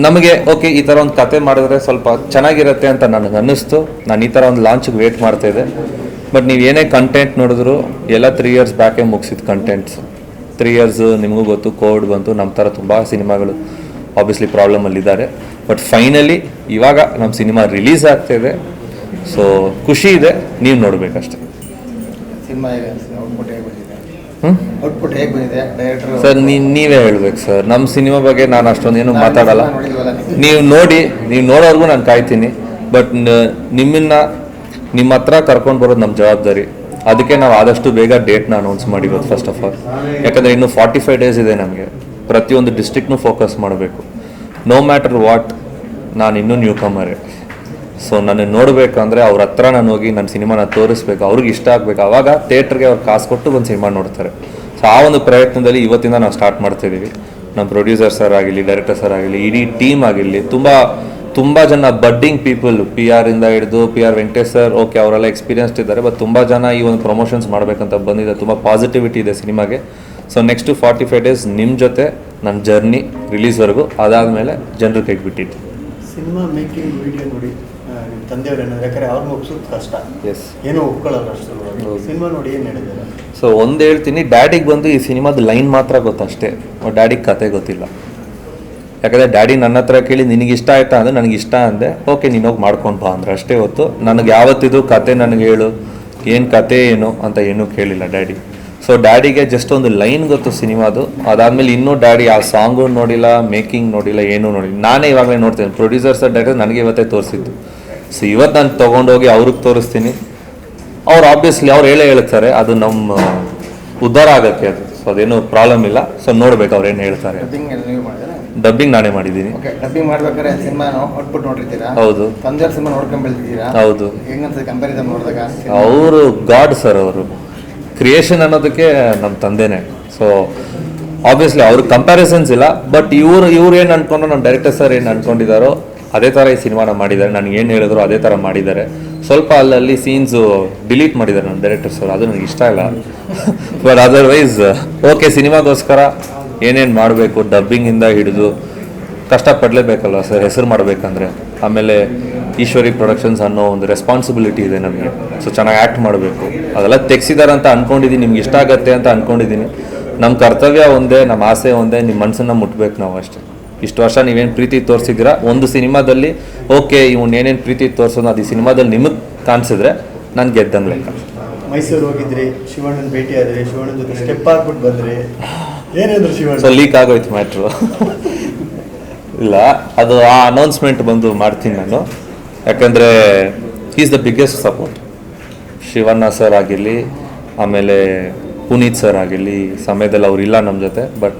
ನಮಗೆ ಓಕೆ ಈ ಥರ ಒಂದು ಕತೆ ಮಾಡಿದ್ರೆ ಸ್ವಲ್ಪ ಚೆನ್ನಾಗಿರುತ್ತೆ ಅಂತ ನನಗೆ ಅನ್ನಿಸ್ತು. ನಾನು ಈ ಥರ ಒಂದು ಲಾಂಚಿಗೆ ವೇಟ್ ಮಾಡ್ತಾಯಿದ್ದೆ. ಬಟ್ ನೀವು ಏನೇ ಕಂಟೆಂಟ್ ನೋಡಿದ್ರು ಎಲ್ಲ 3 ಇಯರ್ಸ್ ಬ್ಯಾಕೇ ಮುಗಿಸಿದ ಕಂಟೆಂಟ್ಸ್. 3 ಇಯರ್ಸ್ ನಿಮಗೂ ಗೊತ್ತು, ಕೋವಿಡ್ ಬಂತು, ನಮ್ಮ ಥರ ತುಂಬ ಸಿನಿಮಾಗಳು ಆಬ್ವಿಯಸ್ಲಿ ಪ್ರಾಬ್ಲಮಲ್ಲಿದ್ದಾರೆ. ಬಟ್ ಫೈನಲಿ ಇವಾಗ ನಮ್ಮ ಸಿನಿಮಾ ರಿಲೀಸ್ ಆಗ್ತಾಯಿದೆ. ಸೊ ಖುಷಿ ಇದೆ, ನೀವು ನೋಡ್ಬೇಕಷ್ಟೆ. ಸಿನಿಮಾ ಔಟ್ಪುಟ್ ಹೇಗೆ ಬಂದಿದೆ? ಔಟ್ಪುಟ್ ಹೇಗೆ ಬಂದಿದೆ? ಡೈರೆಕ್ಟರ್ ಸರ್ ನೀವೇ ಹೇಳ್ಬೇಕು ಸರ್. ನಮ್ಮ ಸಿನಿಮಾ ಬಗ್ಗೆ ನಾನು ಅಷ್ಟೊಂದೇನು ಮಾತಾಡಲ್ಲ. ನೋಡಿದ್ವಲ್ಲ ನೀವು ನೋಡೋರ್ಗು ನಾನು ಕಾಯ್ತೀನಿ. ಬಟ್ ನಿಮ್ಮ ಹತ್ರ ಕರ್ಕೊಂಡು ಬರೋದು ನಮ್ಮ ಜವಾಬ್ದಾರಿ. ಅದಕ್ಕೆ ನಾವು ಆದಷ್ಟು ಬೇಗ ಡೇಟ್ನ ಅನೌನ್ಸ್ ಮಾಡಿರೋದು ಫಸ್ಟ್ ಆಫ್ ಆಲ್. ಯಾಕಂದರೆ ಇನ್ನೂ 45 ಡೇಸ್ ಇದೆ ನಮಗೆ. ಪ್ರತಿಯೊಂದು ಡಿಸ್ಟ್ರಿಕ್ಟ್ನೂ ಫೋಕಸ್ ಮಾಡಬೇಕು. ನೋ ಮ್ಯಾಟರ್ ವಾಟ್, ನಾನು ಇನ್ನೂ ನ್ಯೂ ಕಮರೇ. ಸೊ ನನ್ನ ನೋಡಬೇಕಂದ್ರೆ ಅವ್ರ ಹತ್ರ ನಾನು ಹೋಗಿ ನನ್ನ ಸಿನಿಮಾನ ತೋರಿಸ್ಬೇಕು, ಅವ್ರಿಗೆ ಇಷ್ಟ ಆಗಬೇಕು. ಆವಾಗ ಥಿಯೇಟ್ರಿಗೆ ಅವ್ರು ಕಾಸು ಕೊಟ್ಟು ಒಂದು ಸಿನಿಮಾ ನೋಡ್ತಾರೆ. ಸೊ ಆ ಒಂದು ಪ್ರಯತ್ನದಲ್ಲಿ ಇವತ್ತಿಂದ ನಾವು ಸ್ಟಾರ್ಟ್ ಮಾಡ್ತಿದ್ದೀವಿ. ನಮ್ಮ ಪ್ರೊಡ್ಯೂಸರ್ ಸರ್ ಆಗಿರಲಿ, ಡೈರೆಕ್ಟರ್ ಸರ್ ಆಗಿರಲಿ, ಇಡೀ ಟೀಮ್ ಆಗಿರಲಿ, ತುಂಬ ಜನ ಬಡ್ಡಿಂಗ್ ಪೀಪಲ್, PR ಇಂದ ಹಿಡಿದು PR ವೆಂಕಟೇಶ್ ಸರ್, ಓಕೆ ಅವರೆಲ್ಲ ಎಕ್ಸ್ಪೀರಿಯನ್ಸ್ಡ್ ಇದ್ದಾರೆ. ಬಟ್ ತುಂಬ ಜನ ಈ ಒಂದು ಪ್ರಮೋಷನ್ಸ್ ಮಾಡಬೇಕಂತ ಬಂದಿದೆ. ತುಂಬ ಪಾಸಿಟಿವಿಟಿ ಇದೆ ಸಿನಿಮಾಗೆ. ಸೊ ನೆಕ್ಸ್ಟು 45 ಡೇಸ್ ನಿಮ್ಮ ಜೊತೆ ನನ್ನ ಜರ್ನಿ ರಿಲೀಸ್ವರೆಗೂ. ಅದಾದಮೇಲೆ ಜನರು ಕೈಗೆ ಬಿಟ್ಟಿದ್ದು. ಸಿನಿಮಾ ಮೇಕಿಂಗ್ ವಿಡಿಯೋ ನೋಡಿ ನಿಮ್ಮ ತಂದೆಯವ್ರು ಏನಾದ್ರು, ಯಾಕಂದರೆ ಅವ್ರನ್ನ ಒಪ್ಸೋದು ಕಷ್ಟ. ಎಸ್, ಏನೋ ಒಪ್ಕೊಳ್ಳಲ್ಲ ಅಷ್ಟು. ಸಿನಿಮಾ ನೋಡಿ ಏನು ಹೇಳಿದ್ದಾರೆ? ಸೊ ಒಂದು ಹೇಳ್ತೀನಿ, ಡ್ಯಾಡಿಗೆ ಬಂದು ಈ ಸಿನಿಮಾದ ಲೈನ್ ಮಾತ್ರ ಗೊತ್ತಷ್ಟೇ, ಡ್ಯಾಡಿಗೆ ಕತೆ ಗೊತ್ತಿಲ್ಲ. ಯಾಕಂದರೆ ಡ್ಯಾಡಿ ನನ್ನ ಹತ್ರ ಕೇಳಿ ನಿನಗೆ ಇಷ್ಟ ಆಯ್ತಾ ಅಂದರೆ ನನಗೆ ಇಷ್ಟ ಅಂದೆ. ಓಕೆ ನೀನು ಹೋಗಿ ಮಾಡ್ಕೊಂಡು ಬಾ ಅಂದ್ರೆ ಅಷ್ಟೇ ಹೊತ್ತು. ನನಗೆ ಯಾವತ್ತಿದು ಕತೆ ನನಗೆ ಹೇಳು, ಏನು ಕತೆ ಏನು ಅಂತ ಏನೂ ಕೇಳಿಲ್ಲ ಡ್ಯಾಡಿ. ಸೊ ಡ್ಯಾಡಿಗೆ ಜಸ್ಟ್ ಒಂದು ಲೈನ್ ಗೊತ್ತು ಸಿನಿಮಾದು. ಅದಾದಮೇಲೆ ಇನ್ನೂ ಡ್ಯಾಡಿ ಆ ಸಾಂಗು ನೋಡಿಲ್ಲ, ಮೇಕಿಂಗ್ ನೋಡಿಲ್ಲ, ಏನೂ ನೋಡಿಲ್ಲ. ನಾನೇ ಇವಾಗಲೇ ನೋಡ್ತೇನೆ. ಪ್ರೊಡ್ಯೂಸರ್ಸ್ ಡೈರೆಕ್ಟರ್ ನನಗೆ ಇವತ್ತೇ ತೋರಿಸಿದ್ದು. ಸೊ ಇವತ್ತು ನಾನು ತೊಗೊಂಡೋಗಿ ಅವ್ರಿಗೆ ತೋರಿಸ್ತೀನಿ. ಅವ್ರು ಆಬ್ವಿಯಸ್ಲಿ ಅವ್ರು ಹೇಳ್ತಾರೆ, ಅದು ನಮ್ಮ ಉದ್ಧಾರ ಆಗೋಕ್ಕೆ ಅದು. ಸೊ ಅದೇನು ಪ್ರಾಬ್ಲಮ್ ಇಲ್ಲ. ಸೊ ನೋಡ್ಬೇಕು ಅವ್ರು ಏನು ಹೇಳ್ತಾರೆ. ಡಬ್ಬಿಂಗ್ ನಾನೇ ಮಾಡಿದ್ದೀನಿ. ಡಬ್ಬಿಂಗ್ ಮಾಡ್ಬೇಕಾದ್ರೆ ಸಿನಿಮಾ ಔಟ್ಪುಟ್ ನೋಡಿರ್ತೀರಾ? ಹೌದು. ತಂದೆಯವ್ರ ಸಿನಿಮಾ ನೋಡ್ಕೊಂಡು ಬೆಳೆದಿದ್ದೀರಾ? ಹೌದು. ಹೆಂಗನ್ಸುತ್ತೆ ಕಂಪ್ಯಾರಿಸನ್ ನೋಡಿದಾಗ? ಅವರು ಗಾಡ್ ಸರ್. ಅವರು ಕ್ರಿಯೇಷನ್ ಅನ್ನೋದಕ್ಕೆ ನಮ್ಮ ತಂದೆನೇ. ಸೊ ಆಬ್ವಿಯಸ್ಲಿ ಅವ್ರಿಗೆ ಕಂಪ್ಯಾರಿಸನ್ಸ್ ಇಲ್ಲ. ಬಟ್ ಇವ್ರು ಏನು ಅನ್ಕೊಂಡು ನಮ್ಮ ಡೈರೆಕ್ಟರ್ ಸರ್ ಏನು ಅನ್ಕೊಂಡಿದ್ದಾರೋ ಅದೇ ಥರ ಈ ಸಿನಿಮಾನ ಮಾಡಿದ್ದಾರೆ. ನನಗೆ ಏನು ಹೇಳಿದ್ರು ಅದೇ ಥರ ಮಾಡಿದ್ದಾರೆ. ಸ್ವಲ್ಪ ಅಲ್ಲಲ್ಲಿ ಸೀನ್ಸು ಡಿಲೀಟ್ ಮಾಡಿದ್ದಾರೆ ನಮ್ಮ ಡೈರೆಕ್ಟರ್ ಸರ್, ಅದು ನನಗೆ ಇಷ್ಟ ಇಲ್ಲ. ಬಟ್ ಅದರ್ವೈಸ್ ಓಕೆ, ಸಿನಿಮಾಗೋಸ್ಕರ ಏನೇನು ಮಾಡಬೇಕು, ಡಬ್ಬಿಂಗಿಂದ ಹಿಡಿದು ಕಷ್ಟಪಡಲೇಬೇಕಲ್ಲ ಸರ್ ಹೆಸರು ಮಾಡಬೇಕಂದ್ರೆ. ಆಮೇಲೆ ಈಶ್ವರಿ ಪ್ರೊಡಕ್ಷನ್ಸ್ ಅನ್ನೋ ಒಂದು ರೆಸ್ಪಾನ್ಸಿಬಿಲಿಟಿ ಇದೆ ನಮಗೆ. ಸೊ ಚೆನ್ನಾಗಿ ಆ್ಯಕ್ಟ್ ಮಾಡಬೇಕು. ಅದೆಲ್ಲ ತೆಗ್ಸಿದ್ದಾರೆ ಅಂತ ಅಂದ್ಕೊಂಡಿದ್ದೀನಿ. ನಿಮ್ಗೆ ಇಷ್ಟ ಆಗತ್ತೆ ಅಂತ ಅಂದ್ಕೊಂಡಿದ್ದೀನಿ. ನಮ್ಮ ಕರ್ತವ್ಯ ಒಂದೇ, ನಮ್ಮ ಆಸೆ ಒಂದೇ, ನಿಮ್ಮ ಮನಸ್ಸನ್ನು ಮುಟ್ಬೇಕು ನಾವು ಅಷ್ಟೇ. ಇಷ್ಟು ವರ್ಷ ನೀವೇನು ಪ್ರೀತಿ ತೋರಿಸಿದ್ದೀರಾ, ಒಂದು ಸಿನಿಮಾದಲ್ಲಿ ಓಕೆ ಇವ್ನು ಏನೇನು ಪ್ರೀತಿ ತೋರಿಸೋದು ಅದು ಈ ಸಿನಿಮಾದಲ್ಲಿ ನಿಮಗೆ ಕಾಣಿಸಿದ್ರೆ ನಾನು ಗೆದ್ದಂಗೆ ಲೆಕ್ಕ. ಮೈಸೂರು ಹೋಗಿದ್ರಿ, ಶಿವಣ್ಣನ ಭೇಟಿ ಆದ್ರಿ, ಶಿವಣ್ಣನ ಜೊತೆ ಸ್ಟೆಪ್ ಹಾಕ್ಬಿಟ್ಟು ಬಂದ್ರಿ, ಏನಾದ್ರು ಶಿವಣ್ಣ? ಸೊ ಲೀಕ್ ಆಗೋಯ್ತು ಮ್ಯಾಟ್ರು. ಇಲ್ಲ, ಅದು ಆ ಅನೌನ್ಸ್ಮೆಂಟ್ ಬಂದು ಮಾಡ್ತೀನಿ ನಾನು. ಯಾಕಂದರೆ is the biggest support. Shivanna sir ಆಗಿರಲಿ, ಆಮೇಲೆ ಪುನೀತ್ ಸರ್ ಆಗಿರಲಿ, ಸಮಯದಲ್ಲಿ ಅವರಿಲ್ಲ ನಮ್ಮ ಜೊತೆ. ಬಟ್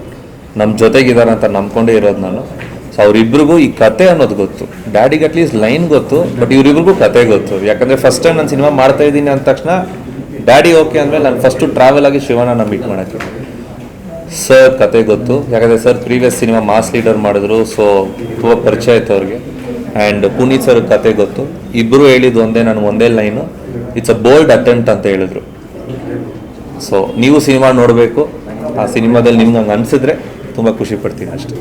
ನಮ್ಮ ಜೊತೆಗಿದ್ದಾರೆ ಅಂತ ನಂಬ್ಕೊಂಡೇ ಇರೋದು ನಾನು. ಸೊ ಅವರಿಬ್ರಿಗೂ ಈ ಕತೆ ಅನ್ನೋದು ಗೊತ್ತು. ಡ್ಯಾಡಿಗೆ ಅಟ್ಲೀಸ್ಟ್ ಲೈನ್ ಗೊತ್ತು, ಬಟ್ ಇವರಿಬ್ರಿಗೂ ಕತೆ ಗೊತ್ತು. ಯಾಕಂದರೆ ಫಸ್ಟ್ ಟೈಮ್ ನಾನು ಸಿನಿಮಾ ಮಾಡ್ತಾ ಇದ್ದೀನಿ ಅಂದ ತಕ್ಷಣ ಡ್ಯಾಡಿ ಓಕೆ ಅಂದಮೇಲೆ ನಾನು ಫಸ್ಟು ಟ್ರಾವೆಲ್ ಆಗಿ ಶಿವಣ್ಣನ ಮೀಟ್ ಮಾಡೋಕ್ಕೆ. ಸರ್ ಕತೆ ಗೊತ್ತು, ಯಾಕಂದರೆ sir previous cinema mass Leader ಮಾಡಿದ್ರು. ಸೊ ತುಂಬ ಪರಿಚಯ ಆಯ್ತು ಅವ್ರಿಗೆ. ಆ್ಯಂಡ್ ಪುನೀತ್ ಸರ್ ಕತೆ ಗೊತ್ತು. ಇಬ್ಬರು ಹೇಳಿದ್ದು ಒಂದೇ, ನನಗೆ ಒಂದೇ line, it's a bold attempt ಅಂತ ಹೇಳಿದ್ರು. ಸೊ ನೀವು ಸಿನಿಮಾ ನೋಡಬೇಕು. ಆ ಸಿನಿಮಾದಲ್ಲಿ ನಿಮ್ಗೆ ಹಂಗೆ ಅನಿಸಿದ್ರೆ ತುಂಬ ಖುಷಿ ಪಡ್ತೀನಿ ಅಷ್ಟೇ.